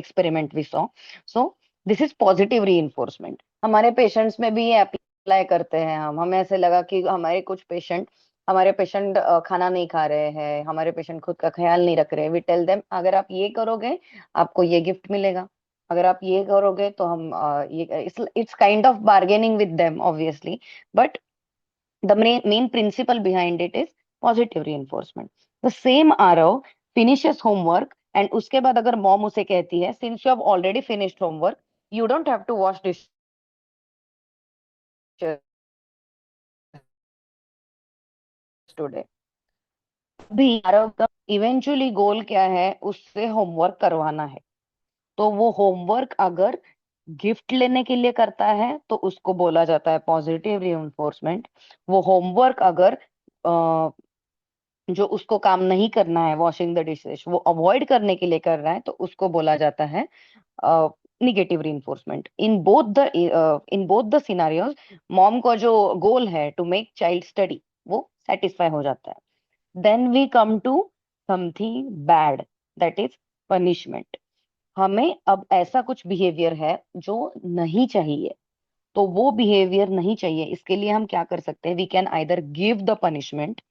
experiment we saw. So this is positive reinforcement. हमारे patients में भी ये apply करते हैं हम। हमें ऐसे लगा कि हमारे पेशेंट खाना नहीं खा रहे हैं, हमारे पेशेंट खुद का ख्याल नहीं रख रहे। वी टेल देम, अगर आप ये करोगे आपको ये गिफ्ट मिलेगा, अगर आप ये करोगे तो हम ये, it's kind of bargaining with them obviously, but the main principle behind it is positive reinforcement. The same Aarav finishes homework, and उसके बाद अगर मॉम उसे कहती है, since you have already finished homework, you don't have to wash dish today. अभी आरव का eventually गोल क्या है? उससे होमवर्क करवाना है। तो वो होमवर्क अगर गिफ्ट लेने के लिए करता है तो उसको बोला जाता है पॉजिटिव रीइंफोर्समेंट। वो होमवर्क अगर जो उसको काम नहीं करना है, वॉशिंग द डिशेस, वो अवॉइड करने के लिए कर रहा है, तो उसको बोला जाता है negative reinforcement. In both the scenarios mom का जो गोल है टू मेक चाइल्ड स्टडी, वो सेटिस्फाई हो जाता है। Then we come to something bad, that is punishment. हमें अब ऐसा कुछ बिहेवियर है जो नहीं चाहिए, तो वो बिहेवियर नहीं चाहिए, इसके लिए हम क्या कर सकते हैं? We can either give the punishment,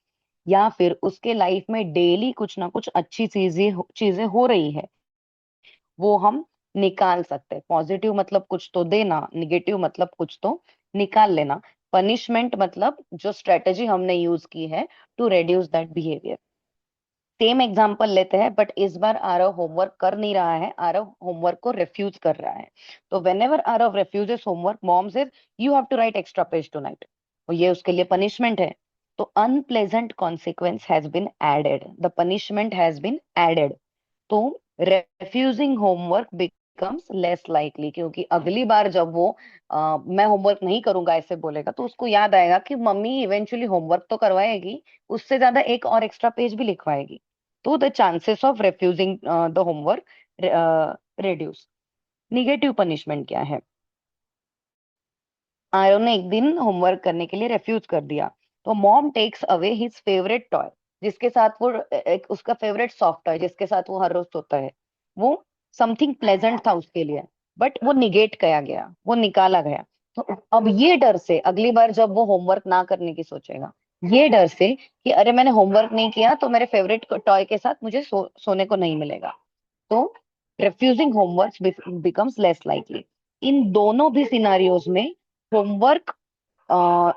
या फिर उसके लाइफ में डेली कुछ ना कुछ अच्छी चीजें हो रही है, वो हम निकाल सकते हैं। पॉजिटिव मतलब कुछ तो देना, निगेटिव मतलब कुछ तो निकाल लेना, पनिशमेंट मतलब जो स्ट्रेटेजी हमने यूज की है to reduce that behaviour. Same example लेते हैं, बट इस बार आरव होमवर्क कर नहीं रहा है, आरव होमवर्क को रिफ्यूज कर रहा है। तो whenever Aarav refuses homework, mom says, "you have to write extra page tonight." और ये उसके लिए पनिशमेंट है। तो unpleasant consequence has been added, the punishment has been added. तो refusing homework becomes less likely, क्योंकि अगली बार जब वो मैं होमवर्क नहीं करूंगा ऐसे बोलेगा, तो उसको याद आएगा कि मम्मी इवेंचुअली होमवर्क तो करवाएगी, उससे ज्यादा एक और एक्स्ट्रा पेज भी लिखवाएगी। तो the chances of refusing the homework reduce. Negative punishment क्या है? आयरन ने एक दिन होमवर्क करने के लिए रेफ्यूज कर दिया, तो mom takes away his favourite toy, जिसके साथ वो एक उसका फेवरेट सॉफ्ट टॉय जिसके साथ वो हर रोज सोता है, वो समथिंग प्लेजेंट था उसके लिए, बट वो निगेट किया गया, वो निकाला गया। तो अब ये डर से अगली बार जब वो होमवर्क ना करने की सोचेगा, ये डर से कि अरे मैंने होमवर्क नहीं किया तो मेरे फेवरेट टॉय के साथ मुझे सोने को नहीं मिलेगा, तो refusing homework becomes less likely। इन दोनों भी सिनारियोज में होमवर्क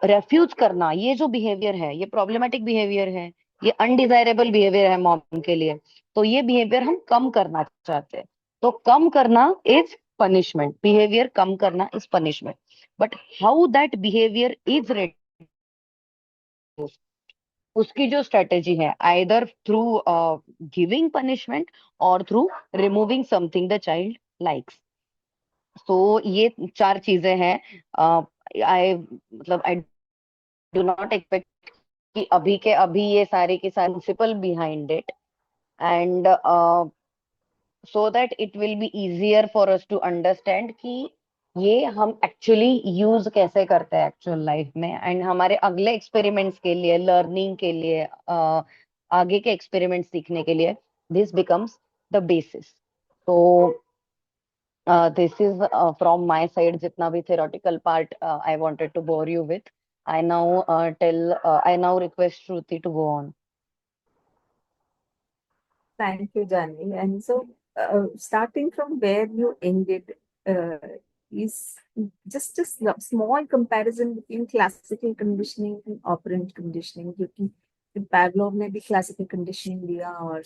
रेफ्यूज करना, ये जो बिहेवियर है, ये प्रॉब्लमेटिक बिहेवियर है, ये अनडिजायरेबल बिहेवियर है मॉम के लिए। तो ये बिहेवियर हम कम करना चाहते हैं। तो कम करना इज पनिशमेंट, बिहेवियर कम करना is punishment. But how that behaviour is reduced, उसकी जो स्ट्रेटेजी है, आइदर थ्रू गिविंग पनिशमेंट और through removing something the child likes. तो ये चार चीजें हैं। आई डू नॉट एक्सपेक्ट कि अभी के अभी ये सारी की सारी principle behind it, and so that it will be easier for us to understand कि ये हम एक्चुअली यूज कैसे करते हैं एक्चुअल लाइफ में, एंड हमारे अगले एक्सपेरिमेंट्स के लिए, लर्निंग के लिए, आगे के एक्सपेरिमेंट सीखने के लिए दिस बिकम्स द बेसिस। तो this is from my side, जितना भी theoretical part I wanted to bore you with. I now request Shruti to go on. Thank you, Janvi. And so, starting from where you ended, is just a small comparison between classical conditioning and operant conditioning, क्योंकि Pavlov ने भी classical conditioning दिया और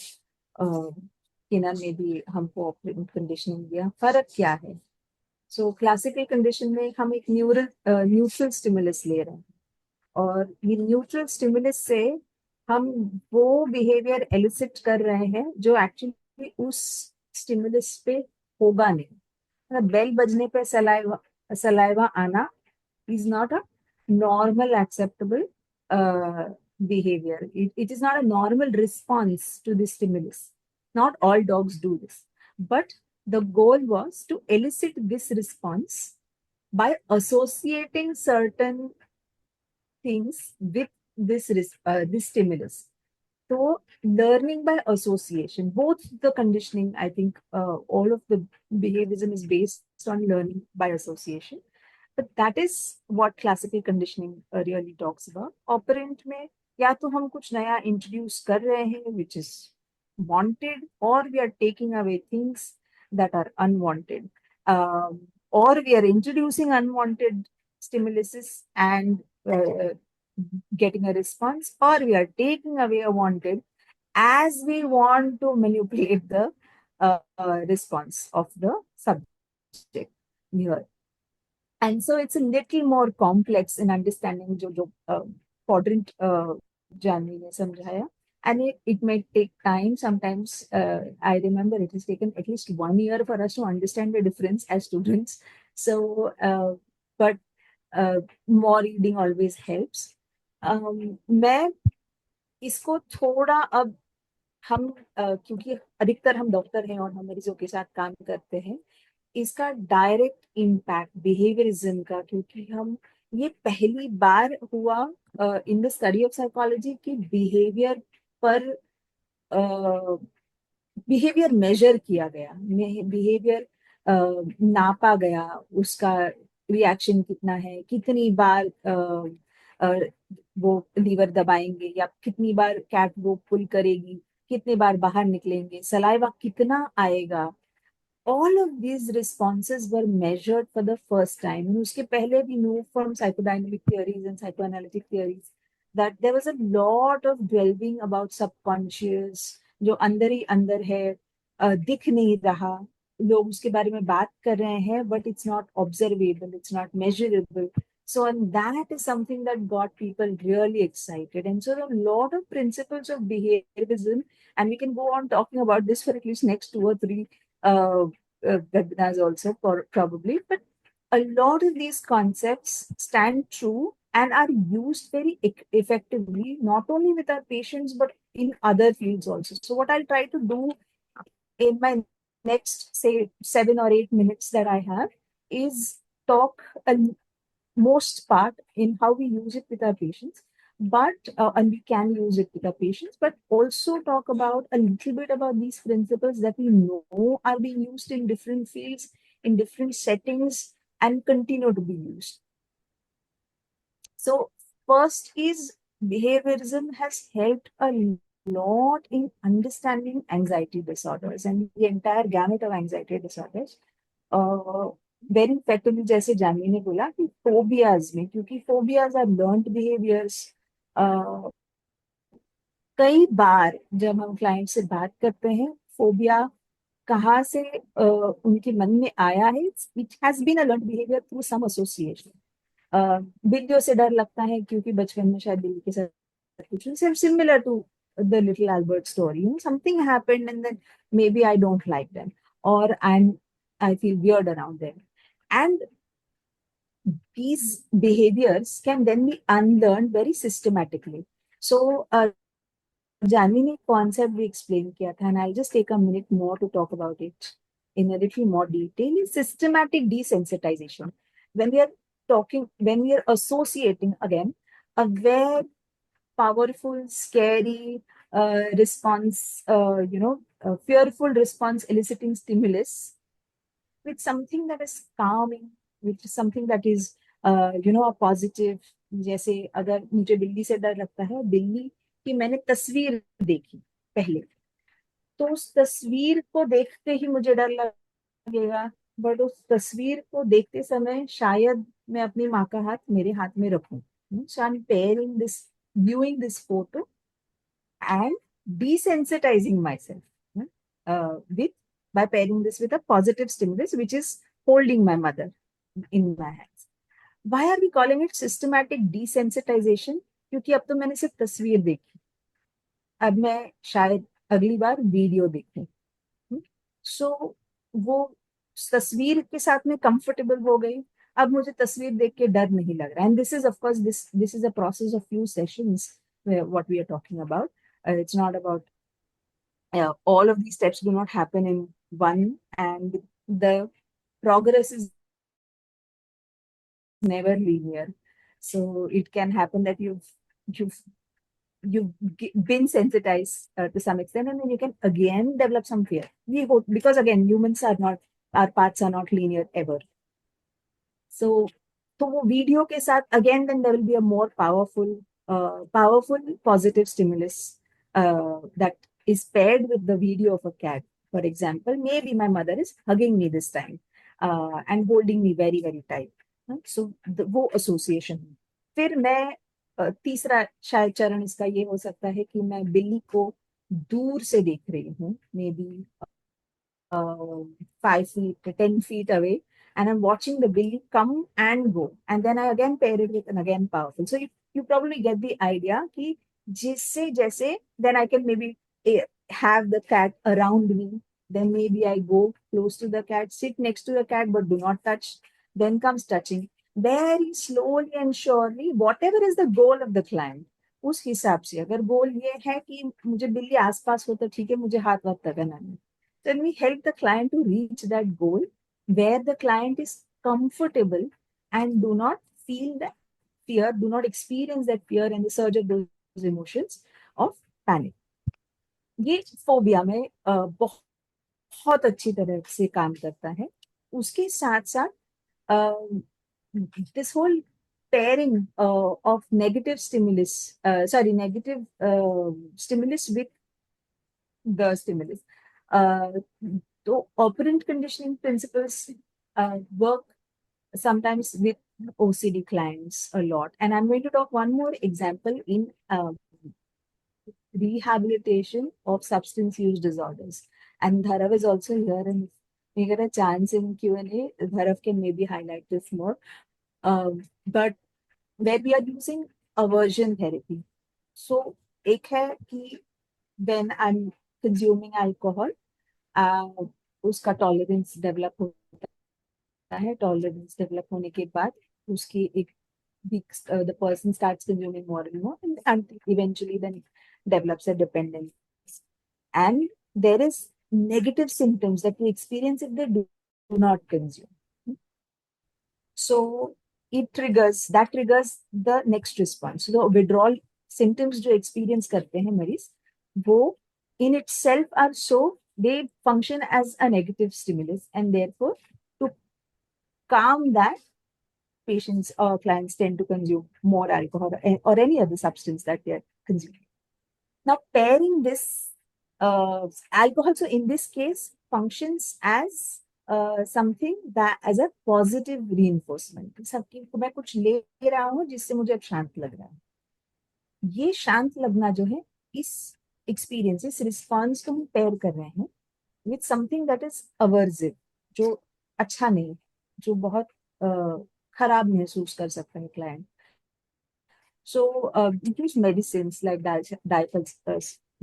किनर ने भी हमको operant conditioning दिया। फर्क क्या है? सो क्लासिकल कंडीशन में हम एक न्यूट्रल स्टिमुलस ले रहे हैं, और ये न्यूट्रल स्टिमुलस से हम वो बिहेवियर एलिसिट कर रहे हैं जो एक्चुअली उस स्टिमुलस पे होगा नहीं। मतलब बेल बजने पे सलाइवा सलाइवा आना is not a normal acceptable behavior. It is not a normal response to the stimulus. Not all dogs do this. But the goal was to elicit this response by associating certain things with this stimulus. So, learning by association, both the conditioning, I think all of the behaviorism is based on learning by association. But that is what classical conditioning really talks about. Operant में या तो हम कुछ नया introduce कर रहे हैं which is wanted, or we are taking away things that are unwanted, or we are introducing unwanted stimuluses and getting a response, or we are taking away a wanted as we want to manipulate the response of the subject here. And so it's a little more complex in understanding जो quadrant Janvi ने समझाया, and it may take time. Sometimes I remember it has taken at least 1 year for us to understand the difference as students. So, but more reading always helps. मैं इसको थोड़ा अब हम क्योंकि अधिकतर हम डॉक्टर हैं और हम मरीजों के साथ काम करते हैं, इसका डायरेक्ट इम्पैक्ट बिहेवियरिज्म का, क्योंकि हम ये पहली बार हुआ in the study of psychology की बिहेवियर पर बिहेवियर मेजर किया गया, बिहेवियर नापा गया, उसका रिएक्शन कितना है, कितनी बार वो लीवर दबाएंगे, या कितनी बार कैट वो पुल करेगी, कितने बार बाहर निकलेंगे, सलाइवा कितना आएगा। All of these responses were measured for the first time. And उसके पहले we knew from psychodynamic theories and psychoanalytic theories that there was a lot of delving about subconscious, जो अंदर ही अंदर है, दिख नहीं रहा, लोग उसके बारे में बात कर रहे हैं, but it's not observable, it's not measurable. So, and that is something that got people really excited. And so, there are a lot of principles of behaviorism, and we can go on talking about this for at least next 2 or 3 webinars also, probably. But a lot of these concepts stand true and are used very effectively, not only with our patients, but in other fields also. So, what I'll try to do in my next, say, 7 or 8 minutes that I have is talk most part in how we use it with our patients, but and we can use it with our patients, but also talk about a little bit about these principles that we know are being used in different fields, in different settings, and continue to be used. So first is behaviorism has helped a lot in understanding anxiety disorders and the entire gamut of anxiety disorders. Very effectively, जैसे जानवी ने बोला कि phobias में, क्योंकि phobias are learned behaviours, कई बार जब हम client से बात करते हैं, फोबिया कहाँ से उनके मन में आया है, it has been a learned behaviour through some association. बिल्लियों से डर लगता है क्योंकि बचपन में शायद बिल्ली के साथ कुछ similar to the little Albert story, something happened and then maybe I don't like them, और I feel weird around them. And these behaviors can then be unlearned very systematically. So, Janvi ने concept भी explain किया था, and I'll just take a minute more to talk about it in a little more detail. Is systematic desensitization. When we are talking, when we are associating, again, a very powerful, scary response, fearful response eliciting stimulus with something that is calming, with something that is, a positive. जैसे अगर मुझे बिल्ली से डर लगता है, बिल्ली की मैंने तस्वीर देखी पहले, तो उस तस्वीर को देखते ही मुझे डर लगेगा, बट उस तस्वीर को देखते समय शायद मैं अपनी माँ का हाथ मेरे हाथ में रखूं. So I'm pairing this, viewing this photo and desensitizing myself. by pairing this with a positive stimulus, which is holding my mother in my hands. Why are we calling it systematic desensitization? क्योंकि अब तो मैंने सिर्फ तस्वीर देखी, अब मैं शायद अगली बार वीडियो देखूं. सो वो तस्वीर के साथ में कंफर्टेबल हो गई. अब मुझे तस्वीर देख के डर नहीं लग रहा. And this is of course this is a process of few sessions what we are talking about. It's not about all of these steps do not happen in one, and the progress is never linear. So it can happen that you've been sensitized to some extent, and then you can again develop some fear. We hope, because again, humans are not, our paths are not linear ever. So तो वो video के साथ again then there will be a more powerful positive stimulus that is paired with the video of a cat. For example, maybe my mother is hugging me this time and holding me very very tight. So वो association. फिर मैं तीसरा शायद चरण इसका ये हो सकता है कि मैं बिल्ली को दूर से देख रही हूँ, maybe 5 feet, 10 feet away, and I'm watching the billy come and go, and then I again pair it with an again powerful. So you probably get the idea कि जिससे जैसे then I can maybe have the cat around me, then maybe I go close to the cat, sit next to the cat, but do not touch. Then comes touching. Very slowly and surely, whatever is the goal of the client, उस हिसाब से अगर गोल ये है कि मुझे बिल्ली आसपास हो तो ठीक है, मुझे हाथ वाथ लगाना नहीं. Then we help the client to reach that goal where the client is comfortable and do not feel that fear, do not experience that fear and the surge of those emotions of panic. ये phobia में बहुत अच्छी तरह से काम करता है. उसके साथ साथ this whole pairing of negative stimulus with the stimulus. So operant conditioning principles work sometimes with OCD clients a lot. And I'm going to talk one more example in rehabilitation of substance use disorders. And Dharav is also here, and we get a chance in Q&A. Dharav can maybe highlight this more. But where we are using aversion therapy. So, एक है कि when I'm consuming alcohol, उसका tolerance develop होता है. Tolerance develop होने के बाद उसकी एक the person starts consuming more and more, and eventually then develops a dependence. And there is negative symptoms that we experience if they do not consume. So it triggers the next response. So the withdrawal symptoms जो experience करते हैं मरीज, वो in itself are so, they function as a negative stimulus, and therefore to calm that, patients or clients tend to consume more alcohol or any other substance that they are consuming. Now pairing this alcohol, so in this case functions as something that as a positive reinforcement. सबकी मैं कुछ ले रहा हूँ जिससे मुझे अब शांत लग रहा है. ये शांत लगना जो है, इस एक्सपीरियंस, इस रिस्पॉन्स को हम पेयर कर रहे हैं with something that is aversive, जो अच्छा नहीं, जो बहुत खराब महसूस कर सकता है client. So use medicines like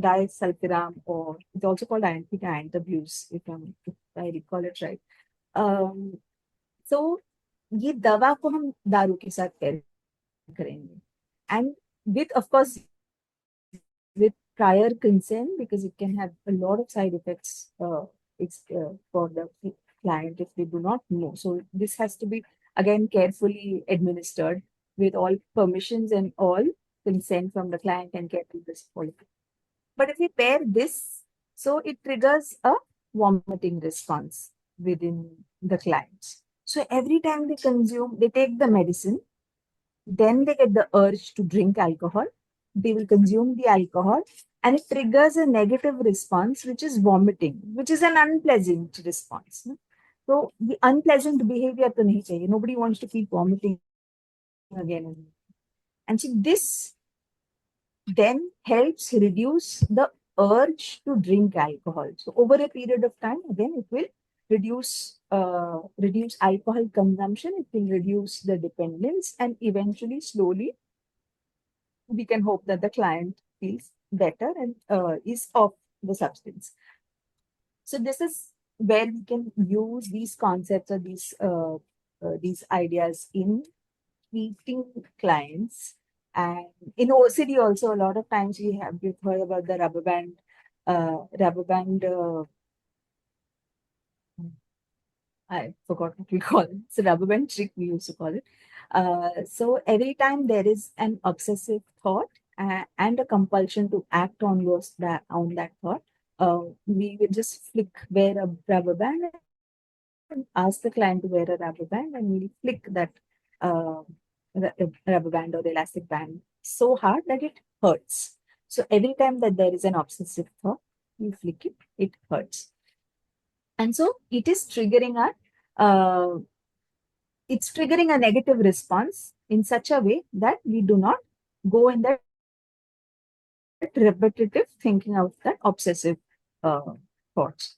disulfiram, or it's also called antabuse, if I recall it right. So ये दवा को हम दारू के साथ पेयर करेंगे, and with, of course, with prior consent, because it can have a lot of side effects for the client if they do not know. So this has to be again carefully administered with all permissions and all consent from the client and careful this quality. But if we pair this, so it triggers a vomiting response within the clients. So every time they consume, they take the medicine, then they get the urge to drink alcohol, they will consume the alcohol, and it triggers a negative response, which is vomiting, which is an unpleasant response. So the unpleasant behavior to nahi chahiye. Nobody wants to keep vomiting again and again. And so this then helps reduce the urge to drink alcohol. So over a period of time, again, it will reduce alcohol consumption. It will reduce the dependence, and eventually, slowly, we can hope that the client feels better and is off the substance. So this is where we can use these concepts or these ideas in treating clients. And in OCD also, a lot of times we've heard about the rubber band. I forgot what we call it. It's a rubber band trick we used to call it. So every time there is an obsessive thought and a compulsion to act on that thought, we will just wear a rubber band and ask the client to wear a rubber band, and we'll flick that uh, rubber band or elastic band so hard that it hurts. So every time that there is an obsessive thought, you flick it, it hurts. And so it is triggering uh, it's triggering a negative response in such a way that we do not go in that repetitive thinking of that obsessive thoughts.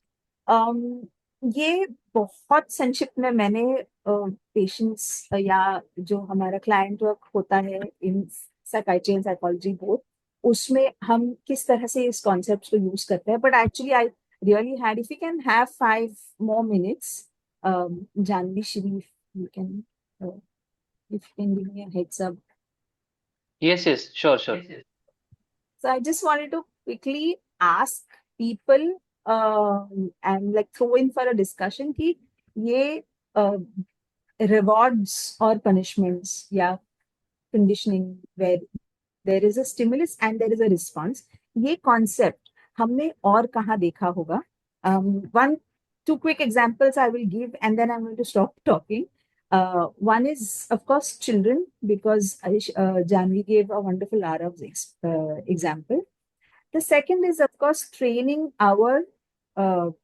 ये बहुत संक्षिप्त में मैंने patients या जो हमारा client work होता है इन साइकाइट्री एंड साइकोलॉजी बोथ, उसमें हम किस तरह से इस कॉन्सेप्ट को यूज करते हैं. But actually I really had, if you can have 5 more minutes, Janvi, Shri, you can if you can give me a heads up. Yes, sure. So I just wanted to quickly ask people and like throw in for a discussion कि ये rewards or punishments या conditioning where there is a stimulus and there is a response, ये concept हमने और कहाँ देखा होगा? Two quick examples I will give, and then I'm going to stop talking. One is, of course, children, because Janvi gave a wonderful Arav's example. The second is, of course, training our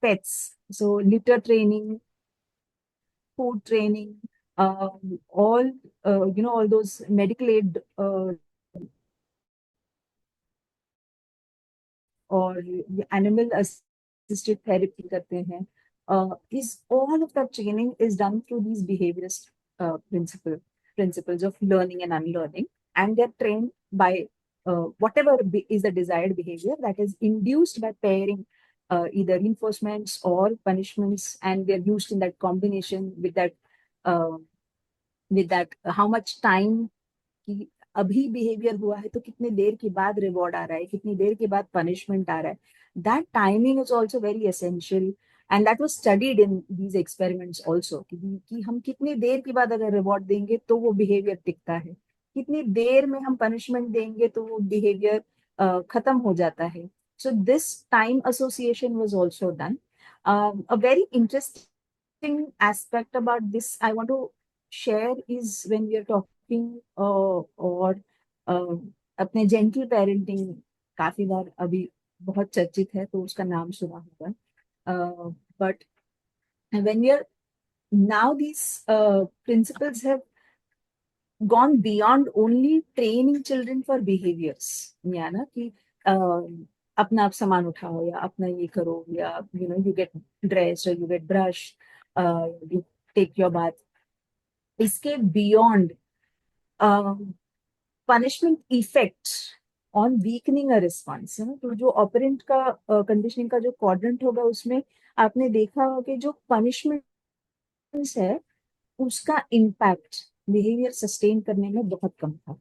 pets. So litter training, food training, all all those medical aid और animal assisted therapy करते हैं. Is all of that training is done through these behaviorist principles of learning and unlearning, and they're trained by whatever is the desired behavior that is induced by pairing either reinforcements or punishments, and they're used in that combination with that how much time की अभी behaviour हुआ है तो कितने देर के बाद reward आ रहा है, कितनी देर के बाद पनिशमेंट आ रहा है. That timing is also very essential, and that was studied in these experiments also कि हम कितनी देर के बाद अगर रिवॉर्ड देंगे तो वो बिहेवियर टिकता है, कितनी देर में हम पनिशमेंट देंगे तो वो बिहेवियर खत्म हो जाता है. So this time association was also done. A very interesting aspect about this I want to share is when we are talking और अपने जेंटल पेरेंटिंग काफी बार अभी बहुत चर्चित है तो उसका नाम सुना होगा. But when we are now these principles have gone beyond only training children for behaviors. या ना कि अपना आप सामान उठाओ या अपना ये करो या you get dressed or you get brushed, you take your bath. इसके beyond punishment effect on weakening a response. तो जो ऑपरेंट का कंडीशनिंग का जो क्वाड्रेंट होगा उसमें आपने देखा होगा कि जो पनिशमेंट्स है उसका इम्पैक्ट बिहेवियर सस्टेन करने में बहुत कम था,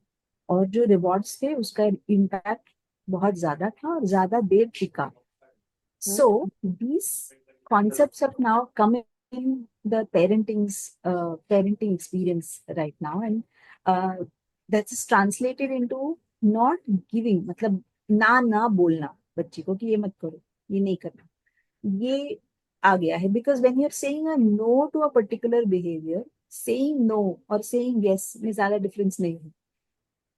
और जो रिवॉर्ड्स थे उसका इम्पैक्ट बहुत ज्यादा था और ज्यादा देर टिका. So these concepts of now come in the parenting experience right now, and that's translated into not giving, मतलब ना बोलना बच्चे को कि ये मत करो, ये नहीं करना, ये आ गया है. because when you're saying a no to a particular behavior, saying no और saying yes में ज्यादा difference नहीं है.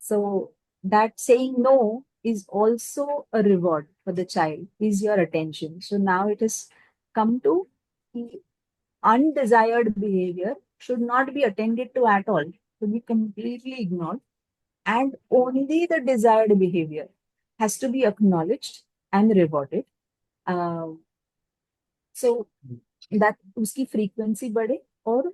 so that saying no is also a reward for the child, is your attention. So now it has come to undesired behavior should not be attended to at all, should be completely ignored, and only the desired behavior has to be acknowledged and rewarded. So that उसकी frequency बढ़े और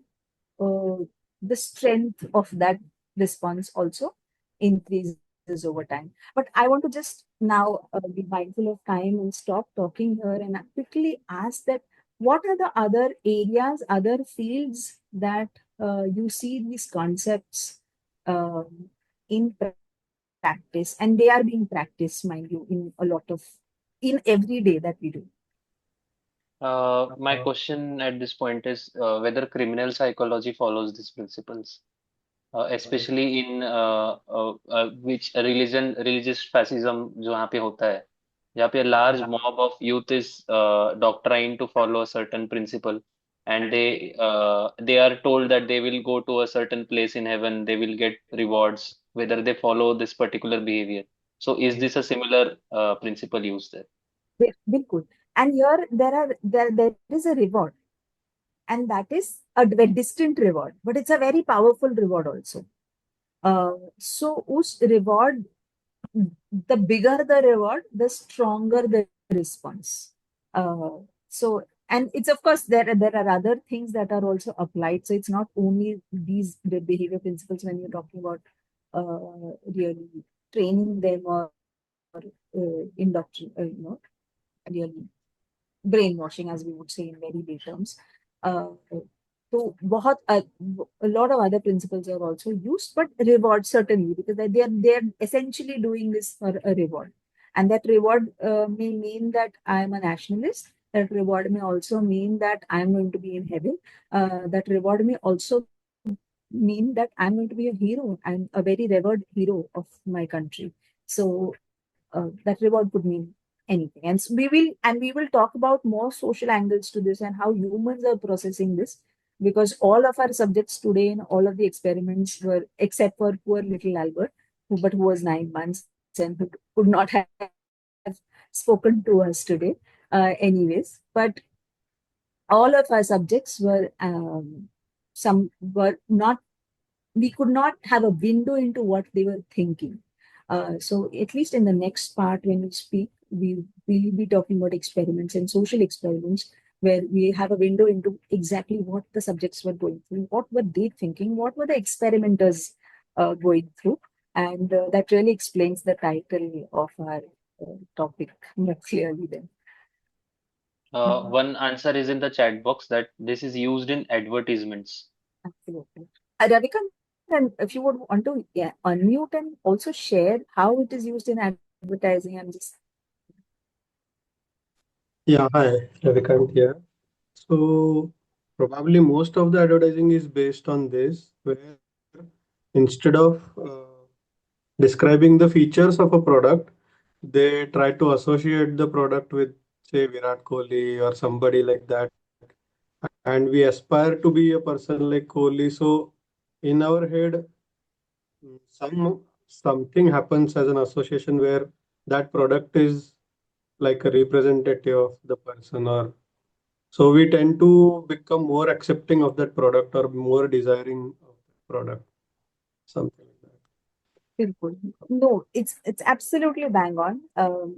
the strength of that response also increases over time. But I want to just now be mindful of time and stop talking here and quickly ask that what are the other areas, other fields that you see these concepts in practice, and they are being practiced, mind you, in every day that we do. My question at this point is whether criminal psychology follows these principles, especially in which religious fascism जो यहाँ पे होता है, जहाँ पे a large mob of youth is doctrined to follow a certain principle, and they are told that they will go to a certain place in heaven, they will get rewards whether they follow this particular behavior. So is this a similar principle used there? बिल्कुल. And here there is a reward, and that is a very distant reward, but it's a very powerful reward also. So us reward, the bigger the reward, the stronger the response. So, and it's of course there are other things that are also applied. So it's not only these behavior principles when you're talking about really training them or really brainwashing, as we would say in very lay terms. So a lot of other principles are also used, but reward certainly, because they're essentially doing this for a reward. And that reward may mean that I'm a nationalist. That reward may also mean that I'm going to be in heaven. That reward may also mean that I'm going to be a hero. I'm a very revered hero of my country. So that reward could mean anything. And so we will talk about more social angles to this and how humans are processing this, because all of our subjects today in all of the experiments were, except for poor little Albert, who was 9 months and who could not have spoken to us today, anyways. But all of our subjects were we could not have a window into what they were thinking. So at least in the next part, when we speak, we will be talking about experiments and social experiments, where we have a window into exactly what the subjects were going through, what were they thinking, what were the experimenters going through. And that really explains the title of our topic more clearly then. One answer is in the chat box that this is used in advertisements. Absolutely. Ravika, and if you would want to unmute and also share how it is used in advertising, and just Yeah, hi, Ravikant here. So probably most of the advertising is based on this, where instead of describing the features of a product, they try to associate the product with, say, Virat Kohli or somebody like that. And we aspire to be a person like Kohli. So in our head, something happens as an association where that product is like a representative of the person, or so we tend to become more accepting of that product or more desiring of the product, something like that. no, it's absolutely bang on.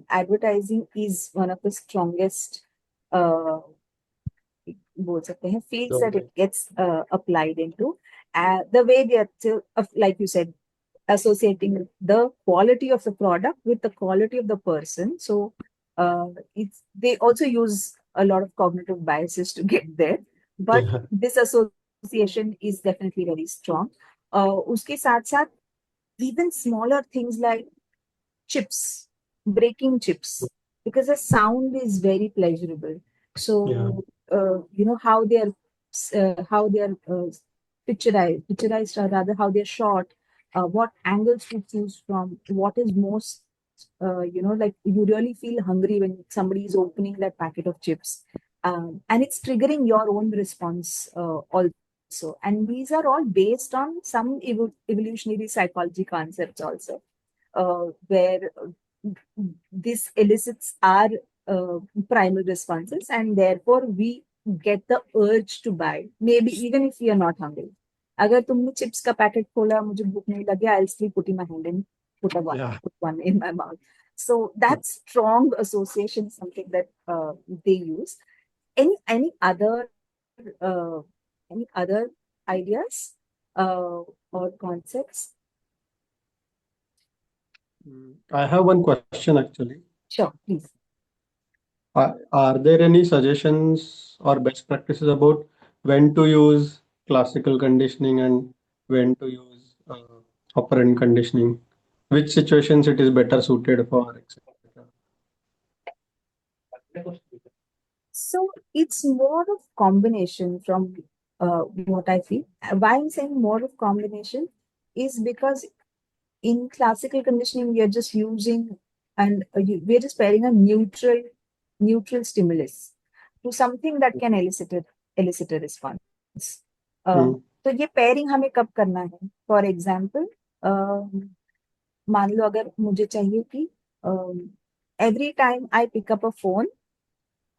Advertising is one of the strongest बोल सकते हैं fields that it gets applied into. The way they are, like you said, associating the quality of the product with the quality of the person. So they also use a lot of cognitive biases to get there, but Yeah. this association is definitely very strong. उसके साथ साथ even smaller things like chips, breaking chips, because the sound is very pleasurable. So you know how they are picturized, or rather how they're shot, what angles to choose from, what is most like you really feel hungry when somebody is opening that packet of chips, and it's triggering your own response also. And these are all based on some evolutionary psychology concepts also, where this elicits our primal responses, and therefore we get the urge to buy, maybe even if we are not hungry. अगर तुमने chips का packet खोला, मुझे भूख नहीं लगी, I'll still put in my hand and put one in my mouth. So that strong association is something that they use. Any other uh, any other ideas or concepts? I have one question actually. Sure, please. Are there any suggestions or best practices about when to use classical conditioning and when to use operant conditioning? Which situations it is better suited for, etc. So it's more of combination from what I feel. Why I'm saying more of combination is because in classical conditioning we are just using and we're just pairing a neutral stimulus to something that can elicit a response. Hmm. तो ये pairing हमें कब करना है? For example मान लो अगर मुझे चाहिए कि every time I pick up a phone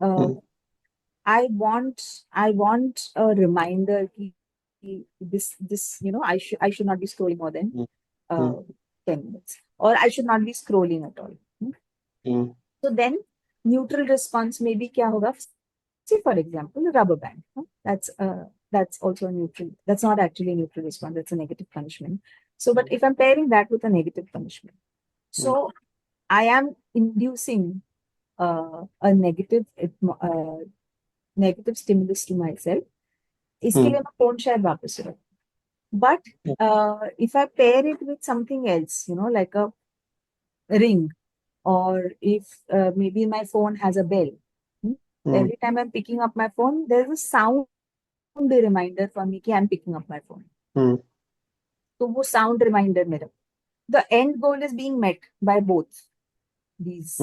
Hmm. I want a reminder कि this I should not be scrolling more than Hmm. uh, 10 minutes, or I should not be scrolling at all. Hmm. So then neutral response maybe क्या होगा? Say for example a rubber band. That's also a neutral. That's not actually a neutral response. That's a negative punishment. So but if I'm pairing that with a negative punishment, so I am inducing a negative stimulus to myself. इसके लिए मैं phone शायद वापस रखूं. But if I pair it with something else, like a ring, or if maybe my phone has a bell. Every time I'm picking up my phone, there's a sound reminder for me कि I'm picking up my phone. तो वो sound reminder मेरा. The end goal is being met by both these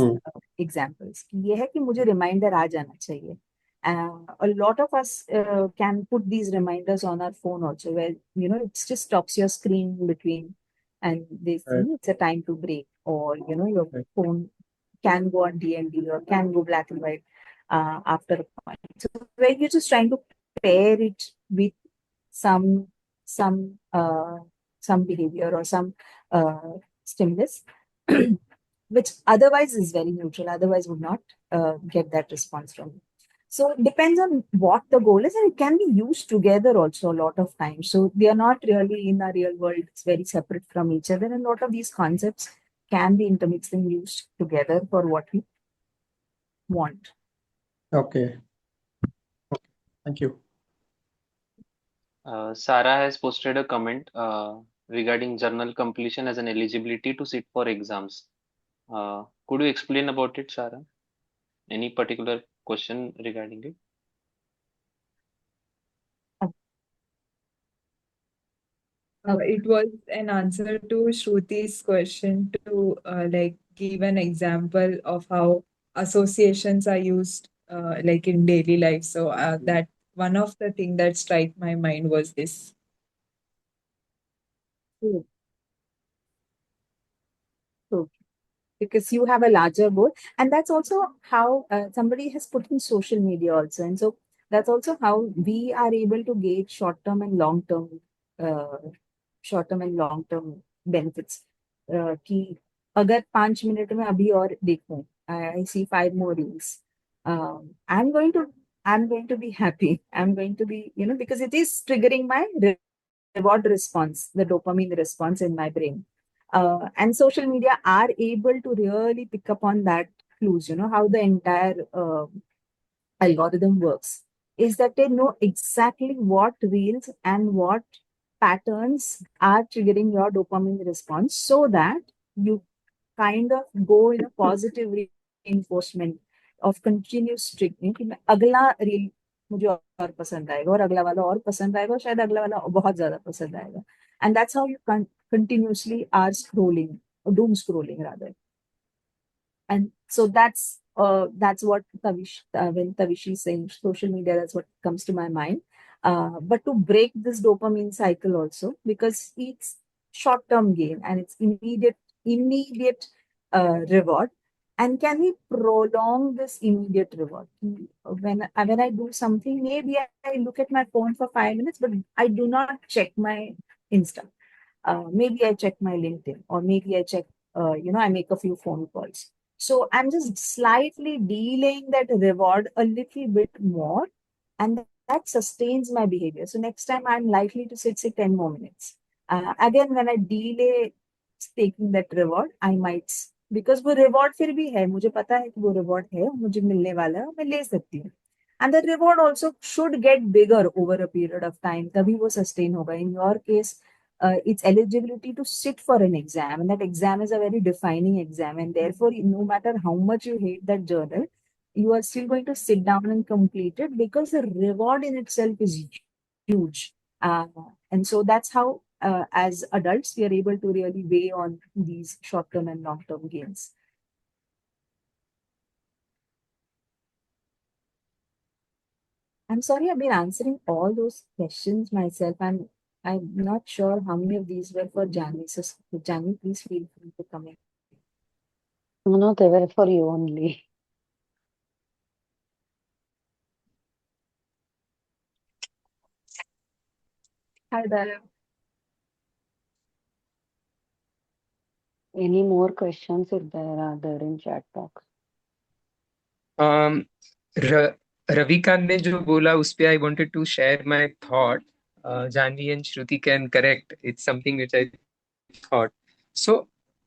examples. ये है कि मुझे reminder आ जाना चाहिए. A lot of us can put these reminders on our phone also, where it just stops your screen between, and they say it's a time to break, or your phone can go on DND or can go black and white after a point. So where you're just trying to pair it with some some uh, some behavior or some stimulus, which otherwise is very neutral, otherwise would not get that response from you. So it depends on what the goal is, and it can be used together also a lot of times. So they are not really in a real world, it's very separate from each other. And a lot of these concepts can be intermixed and used together for what we want. Okay. Thank you. Sarah has posted a comment regarding journal completion as an eligibility to sit for exams. Could you explain about it, Sarah? Any particular question regarding it? It was an answer to Shruti's question to give an example of how associations are used in daily life. So that one of the thing that struck my mind was this. So, because you have a larger goal, and that's also how somebody has put in social media also, and so that's also how we are able to gauge short-term and long-term benefits. कि अगर 5 minute में अभी और देखूं, I see 5 more reels, I'm going to be happy. I'm going to be, because it is triggering my reward response, the dopamine response in my brain. And social media are able to really pick up on that clues, how the entire algorithm works is that they know exactly what reels and what patterns are triggering your dopamine response, so that you kind of go in a positive reinforcement of continuous triggering कि मैं अगला reel मुझे और पसंद आएगा, और अगला वाला और पसंद आएगा, और शायद अगला वाला बहुत ज्यादा पसंद आएगा. And that's how you continuously are scrolling, or doom scrolling rather. And so that's what when Tavish is saying social media, that's what comes to my mind. But to break this dopamine cycle also, because it's short-term gain and it's immediate reward. And can we prolong this immediate reward? When I do something, maybe I look at my phone for 5 minutes, but I do not check my Insta. Maybe I check my LinkedIn, or maybe I check I make a few phone calls. So I'm just slightly delaying that reward a little bit more, and that sustains my behavior. So next time I'm likely to sit 10 more minutes. Again, when I delay taking that reward, I might, because वो reward फिर भी है, मुझे पता है कि वो reward है, मुझे मिलने वाला है, मैं ले सकती हूँ. And the reward also should get bigger over a period of time. तभी वो sustain होगा. In your case, it's eligibility to sit for an exam, and that exam is a very defining exam, and therefore, no matter how much you hate that journal, you are still going to sit down and complete it because the reward in itself is huge. And so that's how, as adults, we are able to really weigh on these short-term and long-term gains. I'm sorry, I've been answering all those questions myself, and I'm not sure how many of these were for Janvi. So, Janvi, please feel free to come in. No, they were for you only. Hi there. Any more questions if there are there in chat box? Ravikant ने जो बोला उस पे I wanted to share my thought. Janvi and Shruti can correct. It's something which I thought. So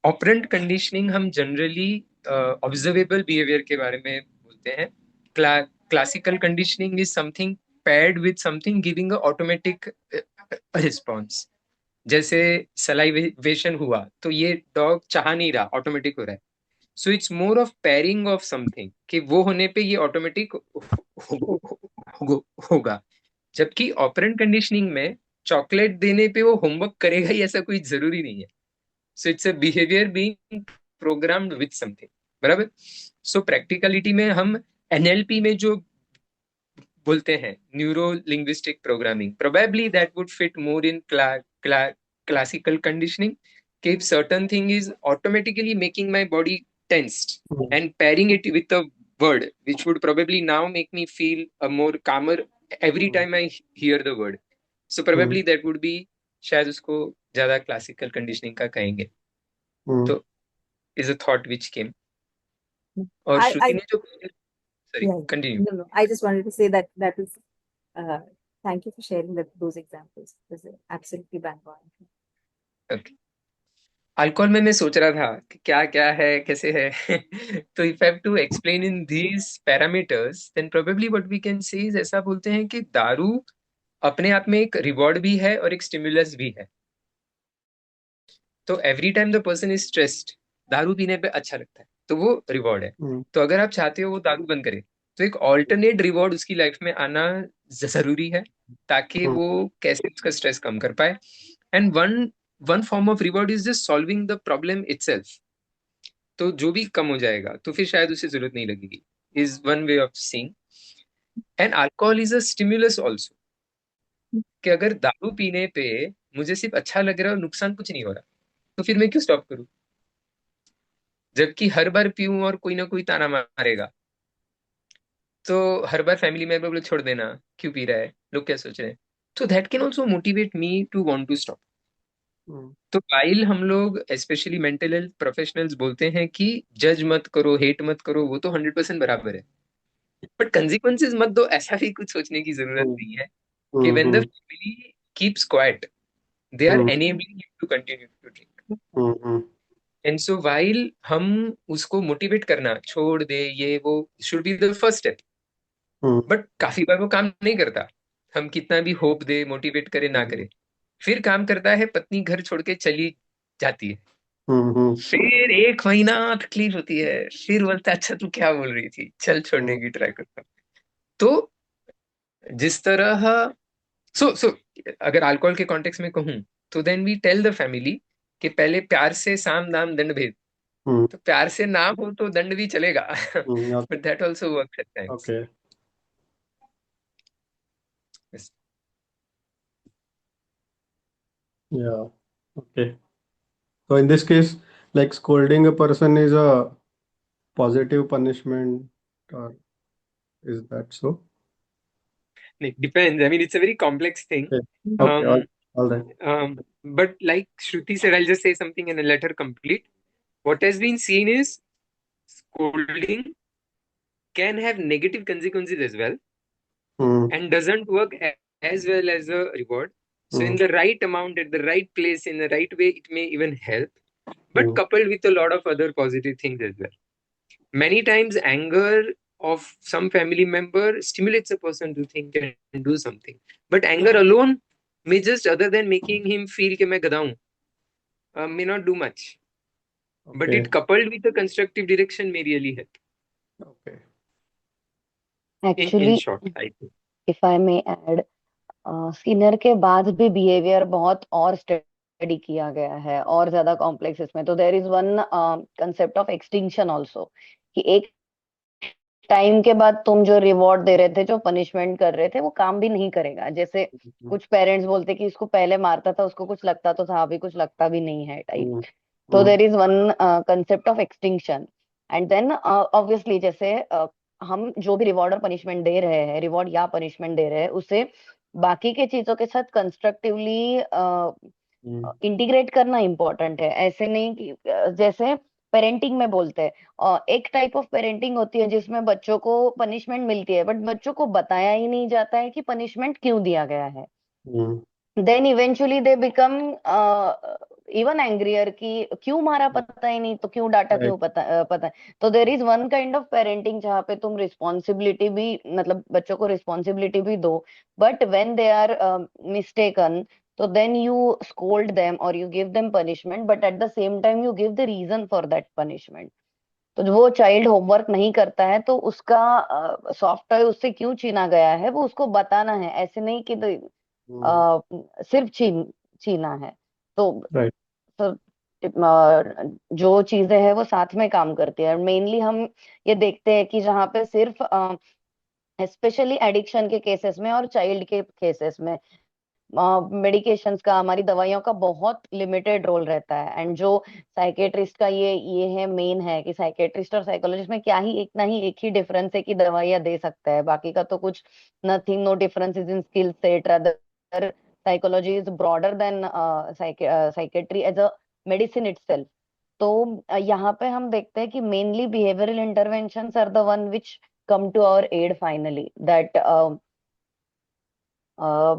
operant conditioning हम generally observable behaviour के बारे में बोलते हैं. Classical conditioning is something paired with something giving a automatic response. जैसे salivation हुआ तो ये डॉग चाह नहीं रहा, ऑटोमेटिक हो रहा है. So it's more of pairing of something कि वो होने पे ये ऑटोमेटिक होगा. जबकि ऑपरेंट कंडीशनिंग में चॉकलेट देने पे वो होमवर्क करेगा ही ऐसा कोई जरूरी नहीं है. So it's a behaviour being programmed with something. बराबर. सो प्रैक्टिकलिटी में हम एनएलपी में जो बोलते हैं neuro linguistic programming, probably that would fit more in classical conditioning. If certain thing is automatically making my body tensed and pairing it with a word which would probably now make me feel a more calmer every time I hear the word. So probably that would be, शायद उसको ज्यादा classical conditioning का कहेंगे. तो is a thought which came. और श्रुति ने जो sorry, continue. No, I just wanted to say that is, thank you for sharing those examples. Those are absolutely bang on. Okay. Alcohol में मैं सोच रहा था कि क्या क्या है कैसे है. तो if have to explain in these parameters then probably what we can say is, ऐसा बोलते हैं कि दारू अपने आप में एक रिवॉर्ड भी है और एक स्टिमुलस भी है. तो every time the person is stressed, दारू पीने पे अच्छा लगता है तो वो रिवॉर्ड है. तो अगर आप चाहते हो वो दारू बंद करे तो एक ऑल्टरनेट रिवॉर्ड उसकी लाइफ में आना जरूरी है ताकि वो कैसे उसका स्ट्रेस कम कर पाए. And one form of reward is just solving the problem itself. तो जो भी कम हो जाएगा तो फिर शायद उसे जरूरत नहीं लगेगी, is one way of seeing. And alcohol is a stimulus also. कि अगर दारू पीने पे मुझे सिर्फ अच्छा लग रहा है और नुकसान कुछ नहीं हो रहा तो फिर मैं क्यों स्टॉप करूं. जबकि हर बार पीऊं और कोई ना कोई ताना मारेगा तो हर बार फैमिली मेंबर बोले छोड़ देना, क्यों पी रहा है, लोग क्या सोच रहे हैं. तो that can also motivate me to want to stop. तो वाइल हम लोग स्पेशली मेंटल हेल्थ प्रोफेशनल्स बोलते हैं कि जज मत करो, हेट मत करो, वो तो 100% बराबर है, बट कंसिक्वेंसेस मत दो, ऐसा भी कुछ सोचने की जरूरत नहीं है. कि when the family keeps quiet they are enabling you to continue to drink. And so while हम उसको मोटिवेट करना छोड़ दे, ये वो should be the first step. But काफी बार वो काम नहीं करता. हम कितना भी होप दे, मोटिवेट करे ना करे, फिर काम करता है, पत्नी घर छोड़ के चली जाती है. फिर 1 महीना तकलीफ होती है, फिर बोलता अच्छा तू क्या बोल रही थी, चल छोड़ने की ट्राई करता. तो जिस तरह सो अगर अल्कोहल के कॉन्टेक्स्ट में कहूं तो then we tell the family कि पहले प्यार से साम दाम दंड भेद. तो प्यार से ना हो तो दंड भी चलेगा, but that also works at times. Okay. Yes. Yeah. Okay. So in this case, like scolding a person is a positive punishment, or is that so? It depends. I mean, it's a very complex thing. Okay. Okay. All right. But like Shruti said, I'll just say something and I'll let her complete. What has been seen is scolding can have negative consequences as well and doesn't work as well as a reward. So, in the right amount, at the right place, in the right way, it may even help, but coupled with a lot of other positive things as well. Many times, anger of some family member stimulates a person to think and do something. But anger alone may just, other than making him feel कि मैं गधा हूँ, may not do much. But Okay. it coupled with a constructive direction may really help. Okay. In actually short, I think. If I may add, Skinner के बाद भी behaviour बहुत और study किया गया है और ज्यादा कॉम्प्लेक्स इसमें, तो there is one concept of extinction also, कि एक टाइम के बाद तुम जो रिवॉर्ड दे रहे थे, जो पनिशमेंट कर रहे थे, वो काम भी नहीं करेगा। जैसे कुछ पेरेंट्स बोलते कि इसको पहले मारता था, उसको कुछ लगता तो था, अभी कुछ लगता भी नहीं है टाइप। तो there is one concept of extinction. And then obviously जैसे हम जो भी रिवॉर्ड और पनिशमेंट दे रहे हैं, रिवॉर्ड या पनिशमेंट दे रहे हैं, उसे बाकी के चीजों के साथ कंस्ट्रक्टिवली इंटीग्रेट करना इम्पोर्टेंट है। ऐसे नहीं कि जैसे पेरेंटिंग में बोलते हैं, एक टाइप ऑफ पेरेंटिंग होती है जिसमें बच्चों को पनिशमेंट मिलती है, बट बच्चों को बताया ही नहीं जाता है कि पनिशमेंट क्यों दिया गया है। Then eventually they become even angrier कि क्यों मारा पता ही नहीं, तो क्यों डांटा, क्यों पता है। तो there is one kind of parenting जहाँ पे तुम रिस्पॉन्सिबिलिटी भी, मतलब बच्चों को रिस्पॉन्सिबिलिटी भी दो, but when they are mistaken, तो देन यू स्कोल्ड देम और you give them punishment, but at the same time you give the reason for that punishment. तो जो वो चाइल्ड होमवर्क नहीं करता है, तो उसका सॉफ्टवेयर उससे क्यों छीना गया है वो उसको बताना है, ऐसे नहीं कि सिर्फ छीना है। तो Right. तो जो चीजें हैं वो साथ में काम करती है। मेनली हम ये देखते हैं कि जहाँ पे सिर्फ स्पेशली एडिक्शन के केसेस में और चाइल्ड के केसेस में मेडिकेशंस का, हमारी दवाइयों का बहुत लिमिटेड रोल रहता है। एंड जो साइकेट्रिस्ट का ये है मेन है कि साइकेट्रिस्ट और साइकोलॉजिस्ट में क्या ही एक ही डिफरेंस है कि दवाइयां दे सकता है, बाकी का तो कुछ nothing, no difference is in skill set, rather psychology is broader than psychiatry as a medicine itself. तो यहाँ पे हम देखते हैं कि mainly behavioural interventions are the one which come to our aid finally, that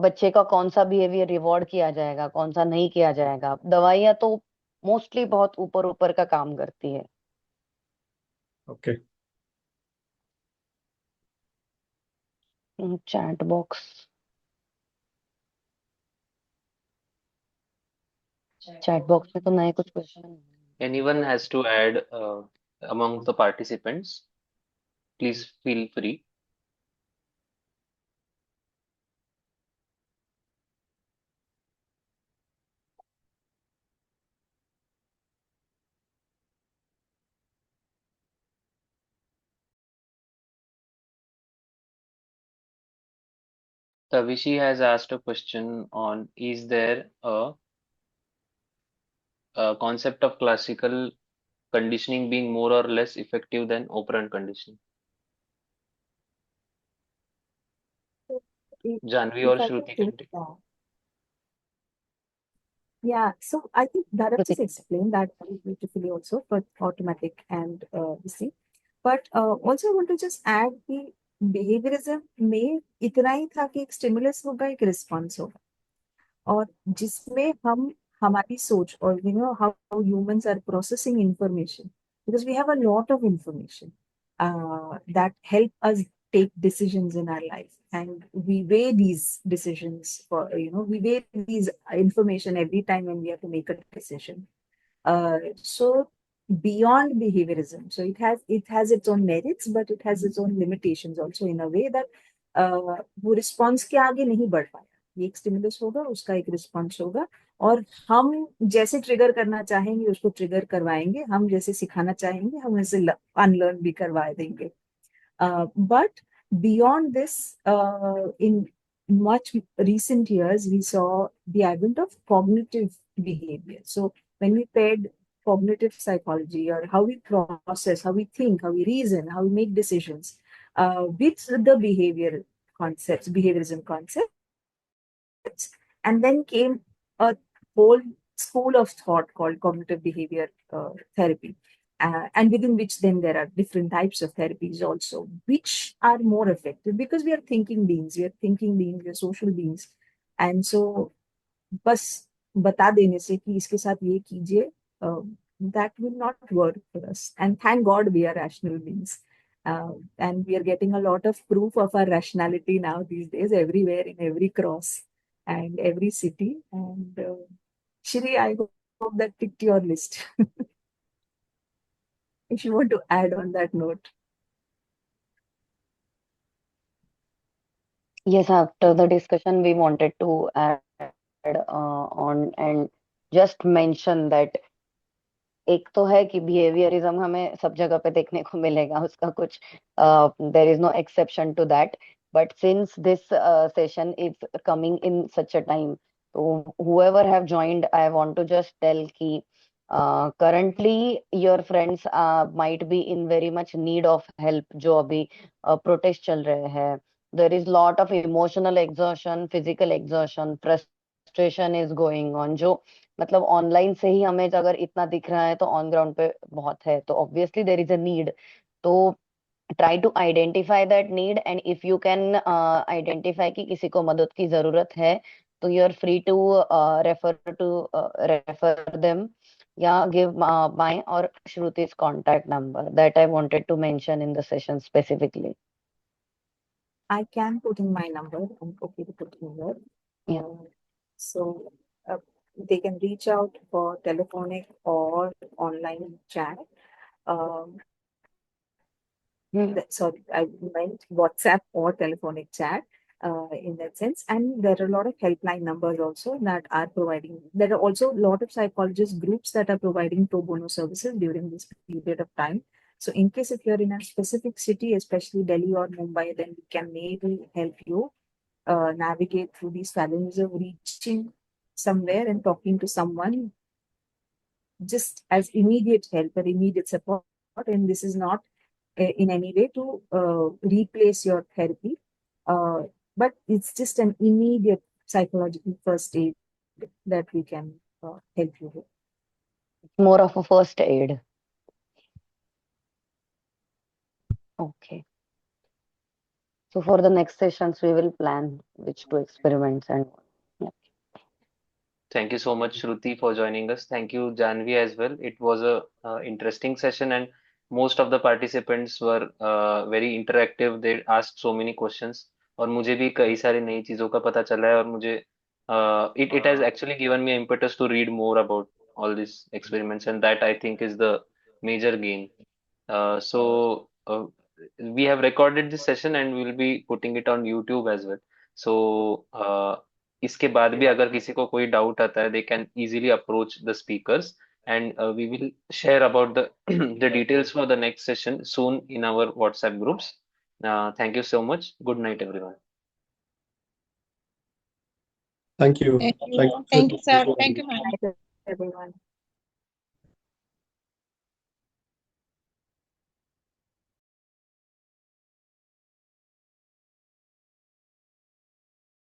बच्चे का कौन सा बिहेवियर रिवॉर्ड किया जाएगा, कौन सा नहीं किया जाएगा। दवाइयाँ तो मोस्टली बहुत ऊपर ऊपर का काम करती है। Okay. चैट बॉक्स में तो नए कुछ question. Anyone has to add among the participants, please feel free. Tavishi has asked a question on, is there a concept of classical conditioning being more or less effective than operant conditioning? Janvi or If I can Shruti take can take. that. Yeah, so I think Bharat just explained that very beautifully also for automatic and this thing. But also I want to just add कि behaviorism में इतना ही था कि एक stimulus होगा, एक response होगा, और जिसमें हम हमारी सोच और how humans are processing information, because we have a lot of information that help us take decisions in our life, and we weigh these decisions for we weigh these information every time when we have to make a decision. So beyond behaviorism, so it has its own merits, but it has its own limitations also, in a way that वो response के आगे नहीं बढ़ पाया। ये एक stimulus होगा, उसका एक रिस्पॉन्स होगा, और हम जैसे ट्रिगर करना चाहेंगे उसको ट्रिगर करवाएंगे, हम जैसे सिखाना चाहेंगे हम ऐसे अनलर्न भी करवा देंगे। But beyond this, in much recent years, we saw the advent of cognitive behavior. So when we paired cognitive psychology, or how we process, how we think, how we reason, how we make decisions, with the behaviorism concepts, and then came a whole school of thought called cognitive behavior therapy. And within which then there are different types of therapies also, which are more effective because we are thinking beings, we are social beings. And so बस बता देने से कि इसके साथ ये कीजिए, that will not work for us. And thank God we are rational beings. And we are getting a lot of proof of our rationality now these days, everywhere, in every cross and every city. And Shri, I hope that ticked your list. If you want to add on that note. Yes, after the discussion, we wanted to add on and just mention that एक तो है कि behaviourism हमें सब जगह पे देखने को मिलेगा, उसका कुछ there is no exception to that, but since this session is coming in such a time, तो whoever have joined, I want to just tell कि currently your friends might be in very much need of help, जो अभी protest चल रहे हैं. There is lot of emotional exhaustion, physical exhaustion, frustration is going on, जो मतलब online से ही हमें अगर इतना दिख रहा है तो ऑन ग्राउंड पे बहुत है, तो obviously there is a need. तो try to identify that need, and if you can identify कि किसी को मदद की जरूरत है, तो you are free to refer them या गिव माय और Shruti's contact number that I wanted to mention in the session specifically. I can put in my number. I'm okay to put in there. Yeah. So they can reach out for telephonic or online chat. Sorry, I meant WhatsApp or telephonic chat in that sense. And there are a lot of helpline numbers also that are providing. There are also a lot of psychologist groups that are providing pro bono services during this period of time. So in case if you're in a specific city, especially Delhi or Mumbai, then we can maybe help you navigate through these challenges of reaching somewhere and talking to someone just as immediate help or immediate support. And this is not in any way to replace your therapy, but it's just an immediate psychological first aid that we can help you with. More of a first aid. Okay. So for the next sessions, we will plan which two experiments and yeah. Thank you so much, Shruti, for joining us. Thank you, Janvi, as well. It was a interesting session, and most of the participants were very interactive. They asked so many questions, और मुझे भी कई सारी नई चीजों का पता चला है, और मुझे it has actually given me impetus to read more about all these experiments, and that I think is the major gain. So we have recorded this session and we will be putting it on YouTube as well. So इसके बाद भी अगर किसी को कोई doubt आता है, they can easily approach the speakers, and we will share about the the details for the next session soon in our WhatsApp groups. Thank you so much. Good night, everyone. Thank you. Thank you, sir. Thank you, ma'am. Everyone.